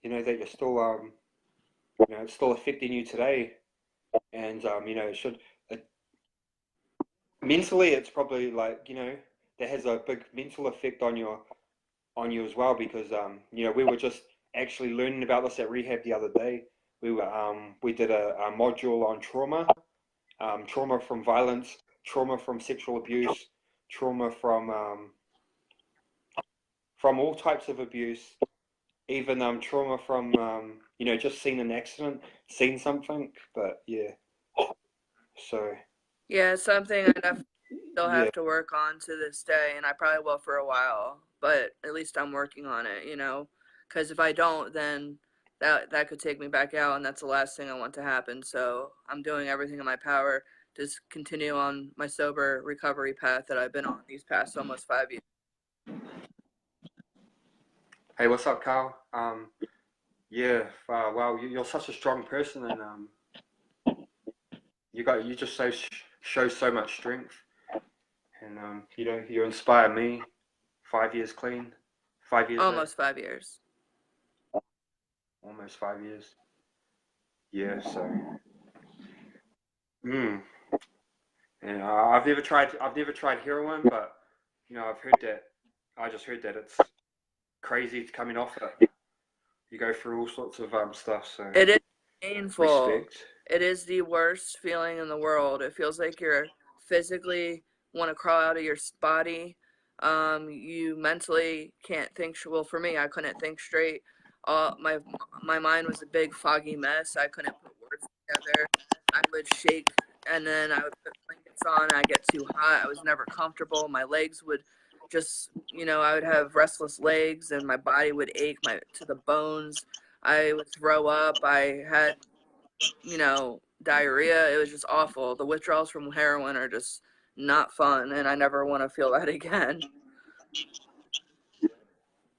and that you're still it's still affecting you today. And it should mentally, it's probably like that has a big mental effect on you as well, because we were just actually learning about this at rehab the other day. We did a module on trauma from violence, trauma from sexual abuse, trauma from all types of abuse, even trauma from just seeing an accident, seeing something. But yeah, so Yeah, it's something I definitely still yeah, have to work on to this day, and I probably will for a while. But at least I'm working on it. Because if I don't, then that could take me back out, and that's the last thing I want to happen. So I'm doing everything in my power to continue on my sober recovery path that I've been on these past almost 5 years. hey, what's up, Carl? Yeah, wow, you're such a strong person, and you just show so much strength, and you inspire me. 5 years clean, 5 years back, Almost 5 years. almost 5 years. Yeah, so mm. And I've never tried heroin, but I've heard that. I just heard that it's crazy coming off it. You go through all sorts of stuff. So It is painful. respect. It is the worst feeling in the world. It feels like you're physically want to crawl out of your body. You mentally can't think. Well, for me, I couldn't think straight. My mind was a big foggy mess. I couldn't put words together. I would shake and then I would put blankets on. I get too hot. I was never comfortable. My legs would just, I would have restless legs, and my body would ache to the bones. I would throw up. I had, diarrhea. It was just awful. The withdrawals from heroin are just not fun, and I never want to feel that again.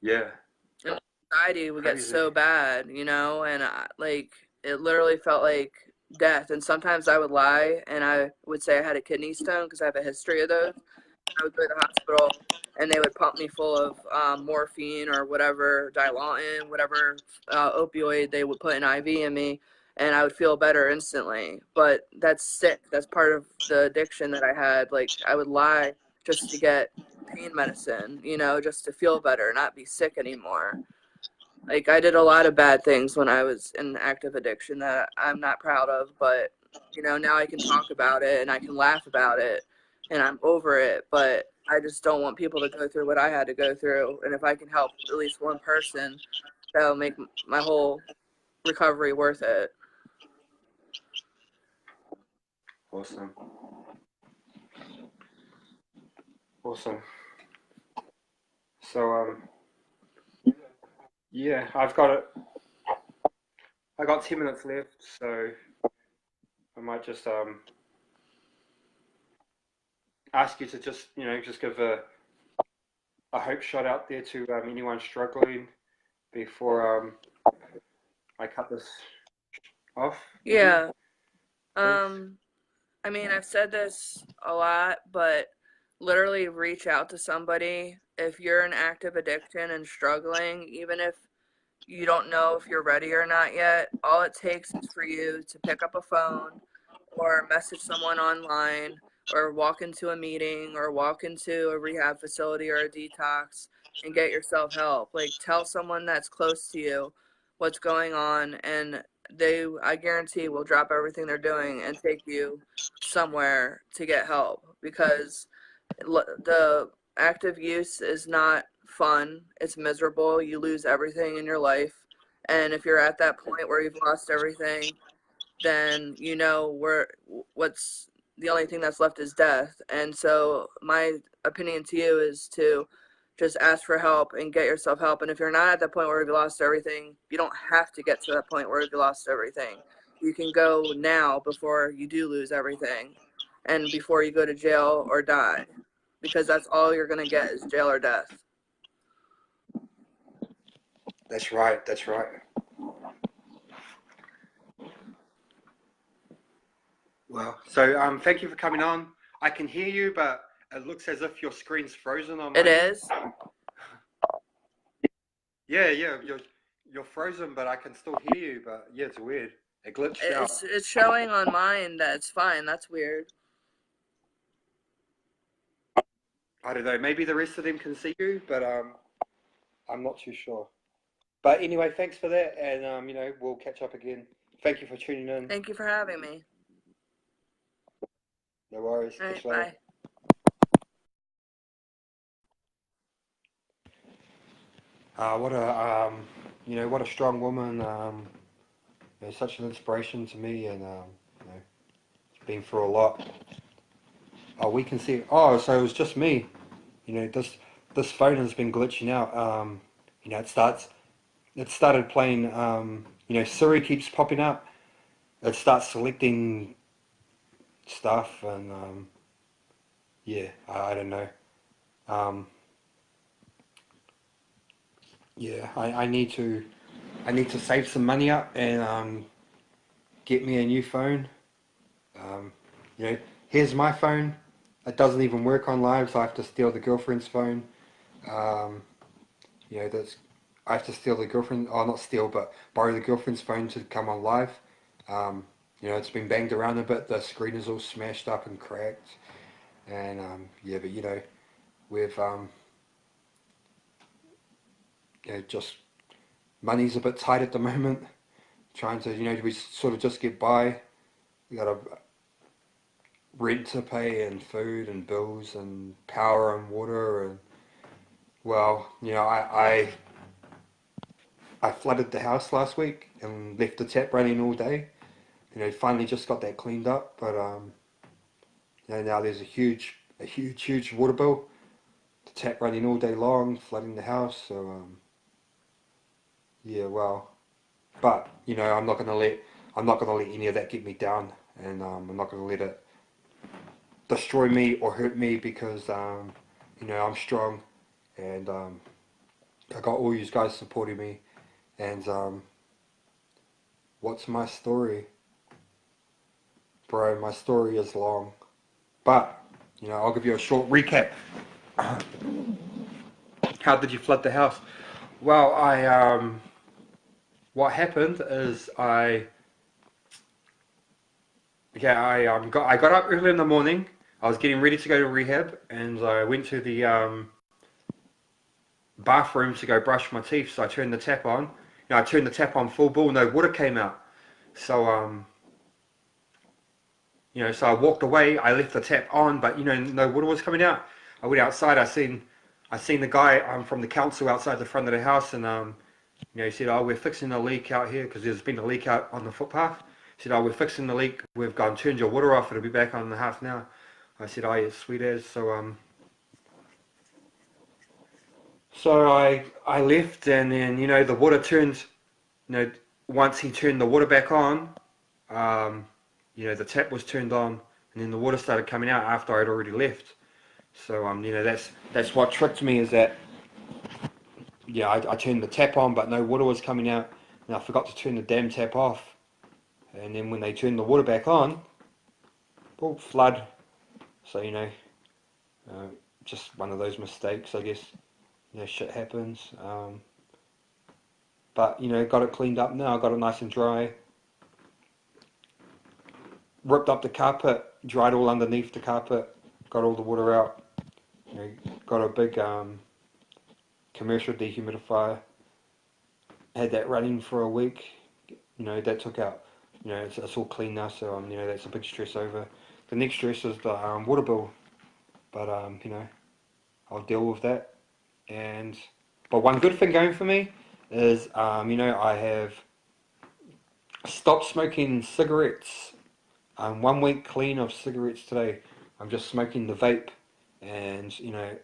Yeah. And anxiety would get Crazy. so bad, and it literally felt like death. And sometimes I would lie and I would say I had a kidney stone because I have a history of those. I would go to the hospital and they would pump me full of morphine or whatever, Dilantin, whatever opioid they would put an IV in me, and I would feel better instantly. But that's sick. That's part of the addiction that I had. Like, I would lie just to get pain medicine, just to feel better, not be sick anymore. Like, I did a lot of bad things when I was in active addiction that I'm not proud of, but now I can talk about it and I can laugh about it and I'm over it, but I just don't want people to go through what I had to go through. And if I can help at least one person, that'll make my whole recovery worth it. Awesome. Awesome. So, yeah, I got 10 minutes left, so I might just ask you to just give a hope shot out there to anyone struggling before I cut this off. Yeah. Please. I mean, I've said this a lot, but literally reach out to somebody if you're in active addiction and struggling, even if you don't know if you're ready or not yet. All it takes is for you to pick up a phone or message someone online or walk into a meeting or walk into a rehab facility or a detox and get yourself help. Like, tell someone that's close to you what's going on, and I guarantee, will drop everything they're doing and take you somewhere to get help, because the active use is not fun. It's miserable. You lose everything in your life. And if you're at that point where you've lost everything, then what's the only thing that's left is death. And so my opinion to you is to just ask for help and get yourself help. And if you're not at that point where you've lost everything, you don't have to get to that point where you've lost everything. You can go now before you do lose everything and before you go to jail or die, because that's all you're going to get is jail or death. That's right. That's right. Well, so thank you for coming on. I can hear you, but it looks as if your screen's frozen on my It end. is? Yeah, you're frozen, but I can still hear you. But yeah, it's weird. It glitched out. It's showing on mine that it's fine. That's weird. I don't know. Maybe the rest of them can see you, but I'm not too sure. But anyway, thanks for that, and we'll catch up again. Thank you for tuning in. Thank you for having me. No worries. All right, Catch you later. bye. What a strong woman. Such an inspiration to me, and been through a lot. Oh, we can see. Oh, so it was just me. This phone has been glitching out. It started playing. Siri keeps popping up. It starts selecting stuff, and yeah, I don't know. Um, yeah, I need to save some money up and get me a new phone. Um, here's my phone. It doesn't even work on live, so I have to steal the girlfriend's phone. Um, that's I have to steal the girlfriend, or not steal, but borrow the girlfriend's phone to come on live. Um, it's been banged around a bit. The screen is all smashed up and cracked, and yeah, but with just money's a bit tight at the moment. Trying to, we sort of just get by. We got a rent to pay and food and bills and power and water and well, I flooded the house last week and left the tap running all day. Finally just got that cleaned up, but You know, now there's a huge water bill. The tap running all day long, flooding the house. So yeah, well, but you know, I'm not gonna let any of that get me down, and I'm not gonna let it destroy me or hurt me because you know, I'm strong, and I got all you guys supporting me, and what's my story, bro? My story is long, but you know, I'll give you a short recap. How did you flood the house? Well, what happened is I got up early in the morning. I was getting ready to go to rehab, and I went to the bathroom to go brush my teeth. So I turned the tap on. You know, I turned the tap on full ball. No water came out. So you know, so I walked away. I left the tap on, but you know, no water was coming out. I went outside. I seen the guy from the council outside the front of the house, and you know, he said, "Oh, we're fixing a leak out here because there's been a leak out on the footpath." He said, "Oh, we're fixing the leak. We've gone turned your water off. It'll be back on in a half an hour." I said, "Oh, yeah, sweet as." So I left, and then you know the water turned. You know, once he turned the water back on, um, you know the tap was turned on, and then the water started coming out after I'd already left. So you know that's what tricked me is that yeah I turned the tap on, but no water was coming out, and I forgot to turn the damn tap off. And then when they turned the water back on, oh, flood. So you know, uh, just one of those mistakes, I guess. You know, shit happens. But you know, got it cleaned up now. Got it nice and dry. Ripped up the carpet, dried all underneath the carpet. Got all the water out. You know, got a big commercial dehumidifier. Had that running for a week. You know, that took out. You know, it's all clean now. So you know, that's a big stress over. The next stress is the water bill. But you know, I'll deal with that. And but one good thing going for me is you know I have stopped smoking cigarettes. I'm 1 week clean of cigarettes today. I'm just smoking the vape, and you know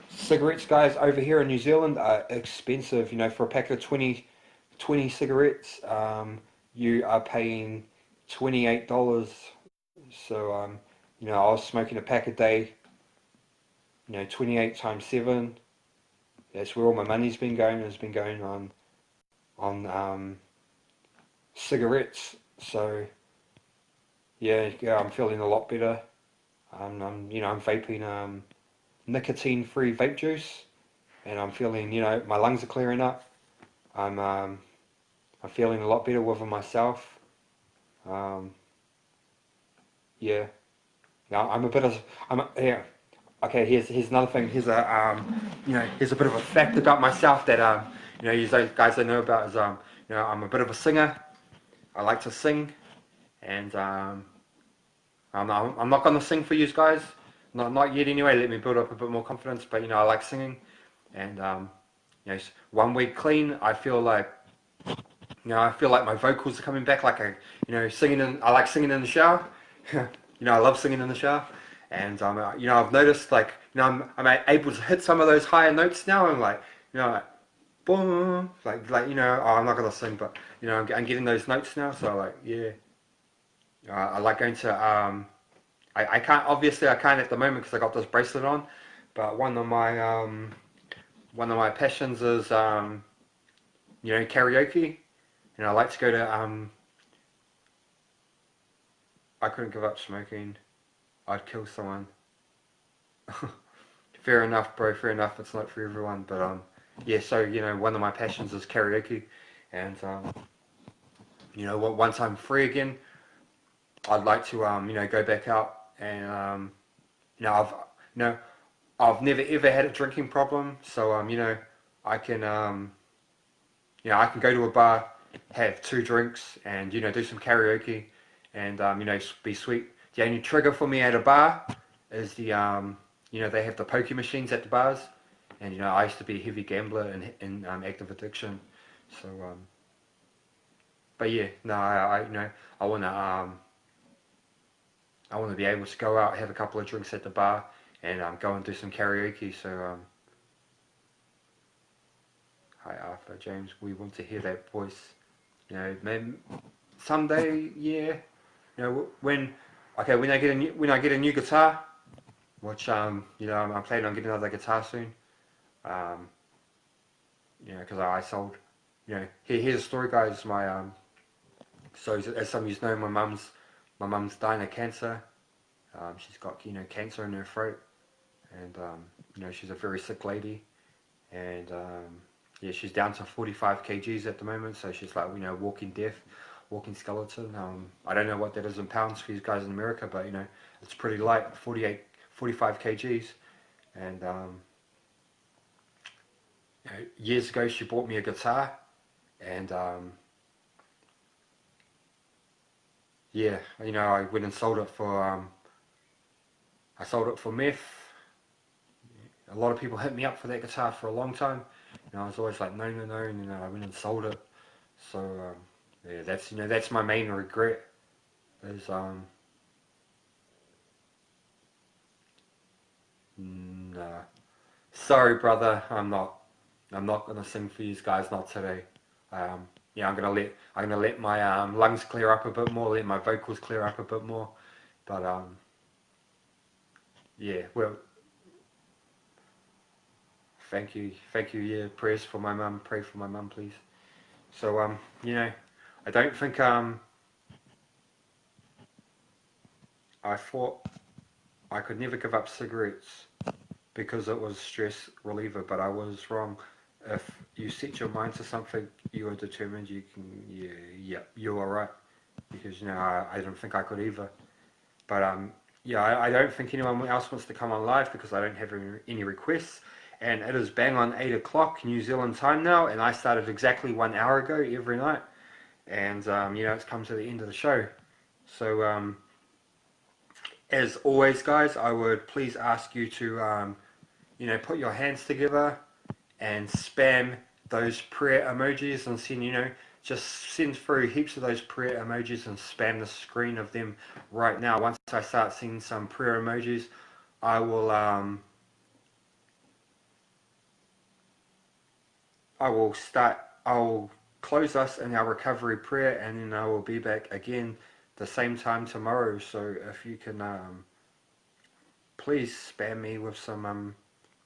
cigarettes, guys, over here in New Zealand are expensive. You know, for a pack of 20 cigarettes, you are paying $28. So you know I was smoking a pack a day. You know, 28 times 7. That's where all my money's been going. It's been going on cigarettes. So yeah, I'm feeling a lot better. You know, I'm vaping nicotine-free vape juice, and I'm feeling, you know, my lungs are clearing up. I'm feeling a lot better within myself. Um, yeah, now I'm a bit of, yeah. Okay, here's another thing. Here's a you know, here's a bit of a fact about myself that you know, you guys don't know about is you know, I'm a bit of a singer. I like to sing, and I'm not gonna sing for you guys, not yet anyway. Let me build up a bit more confidence. But you know, I like singing, and you know, 1 week clean, I feel like you know, I feel like my vocals are coming back. Like you know, I like singing in the shower. You know, I love singing in the shower, and you know, I've noticed like you know, I'm able to hit some of those higher notes now. I'm like, you know, like, boom, like you know, oh, I'm not gonna sing, but you know, I'm getting those notes now. So like, yeah, I like going to I can't obviously I can't at the moment because I got this bracelet on, but one of my passions is you know karaoke, and I like to go to I couldn't give up smoking. I'd kill someone. Fair enough, bro. Fair enough. It's not for everyone, but yeah. So you know, one of my passions is karaoke, and you know, once I'm free again, I'd like to you know go back out and you know you know I've never ever had a drinking problem, so you know I can you know I can go to a bar, have 2 drinks, and you know do some karaoke, and you know be sweet. The only trigger for me at a bar is the you know they have the poker machines at the bars, and you know I used to be a heavy gambler in active addiction, so but yeah no I you know I wanna I want to be able to go out, have a couple of drinks at the bar, and go and do some karaoke. So hi Arthur, James, we want to hear that voice. You know, maybe someday, yeah. You know, when I get a new guitar, which you know, I'm planning on getting another guitar soon. You know, because I sold. You know, here's a story, guys. So as some of you know, my mum's dying of cancer. She's got, you know, cancer in her throat, and you know, she's a very sick lady, and yeah, she's down to 45 kgs at the moment. So she's like, you know, walking death, walking skeleton. I don't know what that is in pounds for you guys in America, but you know, it's pretty light, 45 kgs, and you know, years ago she bought me a guitar, and yeah, you know, I went and sold it for I sold it for meth. A lot of people hit me up for that guitar for a long time. You know, I was always like, no, no, no, and I went and sold it. So yeah, that's, you know, that's my main regret is nah. Sorry, brother, I'm not gonna sing for you guys, not today. Yeah, I'm gonna let my lungs clear up a bit more, let my vocals clear up a bit more. But yeah, well, thank you. Yeah, prayers for my mum. Pray for my mum, please. So you know, I don't think I thought I could never give up cigarettes because it was stress reliever, but I was wrong. If you set your mind to something, you are determined. You can, yeah, yeah, you are right. Because you know, I don't think I could either. But yeah, I don't think anyone else wants to come on live because I don't have any requests. And it is bang on 8 o'clock New Zealand time now, and I started exactly 1 hour ago every night. And you know, it's come to the end of the show. So as always, guys, I would please ask you to you know, put your hands together and spam those prayer emojis and send, you know, just send through heaps of those prayer emojis and spam the screen of them right now. Once I start seeing some prayer emojis, I will I'll close us in our recovery prayer, and then I will be back again the same time tomorrow. So if you can please spam me with some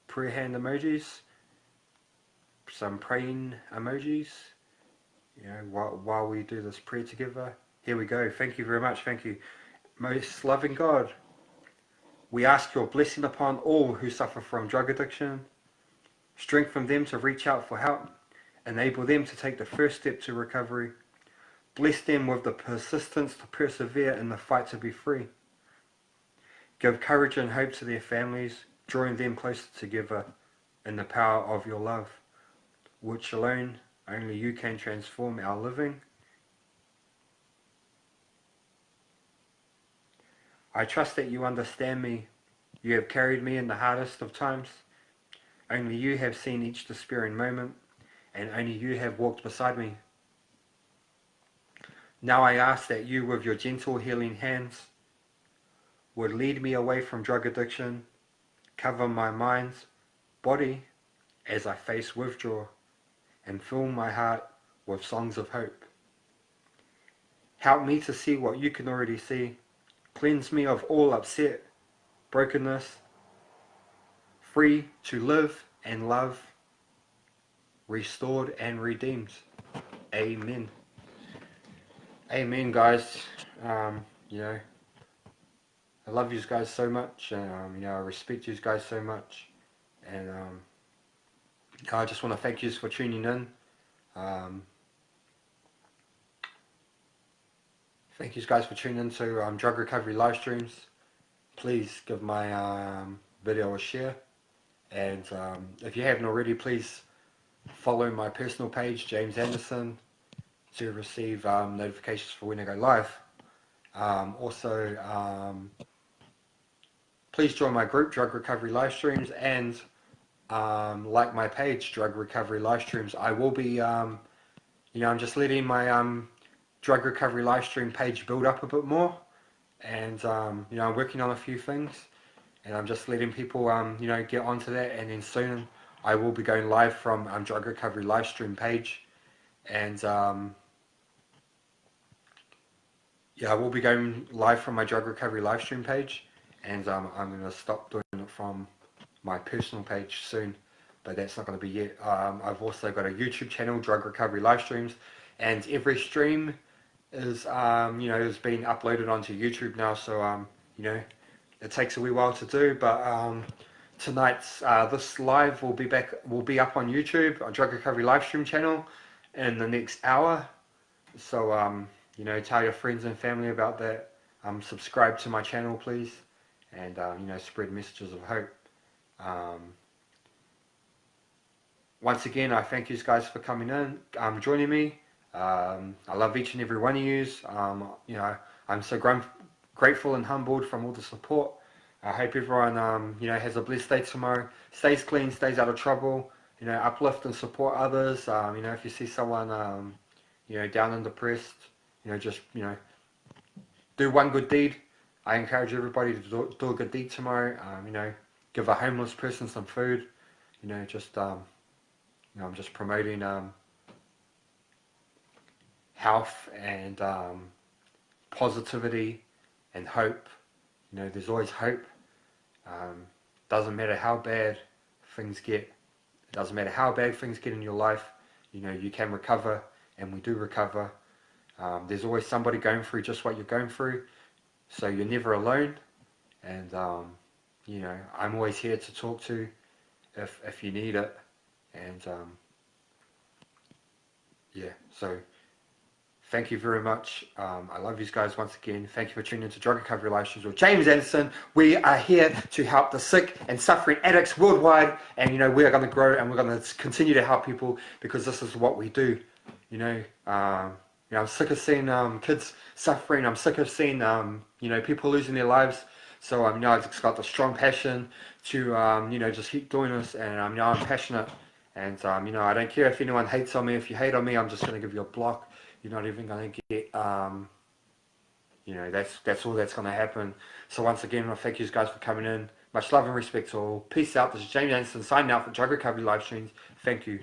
prayer hand emojis, some praying emojis, you know, while we do this prayer together. Here we go. Thank you very much. Thank you. Most loving God, we ask your blessing upon all who suffer from drug addiction. Strengthen them to reach out for help. Enable them to take the first step to recovery. Bless them with the persistence to persevere in the fight to be free. Give courage and hope to their families, drawing them closer together in the power of your love, which alone only you can transform our living. I trust that you understand me. You have carried me in the hardest of times. Only you have seen each despairing moment, and only you have walked beside me. Now I ask that you, with your gentle healing hands, would lead me away from drug addiction, cover my mind, body, as I face withdrawal, and fill my heart with songs of hope. Help me to see what you can already see. Cleanse me of all upset, brokenness, free to live and love, restored and redeemed. Amen. Amen, guys. You know, I love you guys so much, and you know, I respect you guys so much, and I just want to thank you for tuning in. Thank you guys for tuning in to drug recovery live streams. Please give my video a share, and if you haven't already, please follow my personal page, James Anderson, to receive notifications for when I go live. Also, please join my group, Drug Recovery Live Streams, and like my page, Drug Recovery Live Streams. I will be, you know, I'm just letting my drug recovery live stream page build up a bit more, and you know, I'm working on a few things, and I'm just letting people you know, get onto that. And then soon I will be going live from drug recovery live stream page, and yeah, I will be going live from my drug recovery live stream page, and I'm going to stop doing it from my personal page soon, but that's not going to be yet. I've also got a YouTube channel, Drug Recovery Live Streams, and every stream is you know, is being uploaded onto YouTube now. So you know, it takes a wee while to do, but tonight's this live will be up on YouTube, on Drug Recovery Live Stream channel, in the next hour. So you know, tell your friends and family about that. Subscribe to my channel, please, and you know, spread messages of hope. Um, Once again, I thank you guys for coming in, joining me. I love each and every one of you. You know, I'm so grateful and humbled from all the support. I hope everyone, you know, has a blessed day tomorrow. Stays clean, stays out of trouble. You know, uplift and support others. You know, if you see someone, you know, down and depressed, you know, just, you know, do one good deed. I encourage everybody to do a good deed tomorrow. You know, give a homeless person some food. You know, just you know, I'm just promoting health and positivity and hope. You know, there's always hope. Doesn't matter how bad things get. It doesn't matter how bad things get in your life. You know, you can recover, and we do recover. There's always somebody going through just what you're going through, so you're never alone. And you know, I'm always here to talk to if you need it. And yeah, so thank you very much. I love you guys once again. Thank you for tuning into Drug Recovery Live Streams with James Anderson. We are here to help the sick and suffering addicts worldwide, and you know, we are going to grow and we're going to continue to help people because this is what we do. You know, I'm sick of seeing kids suffering. I'm sick of seeing you know, people losing their lives. So you know, I've just got the strong passion to you know, just keep doing this, and you know, I'm passionate. And you know, I don't care if anyone hates on me. If you hate on me, I'm just going to give you a block. You're not even going to get, you know, that's all that's going to happen. So once again, I thank you guys for coming in. Much love and respect to all. Peace out. This is James Anderson signing out for Drug Recovery Live Streams. Thank you.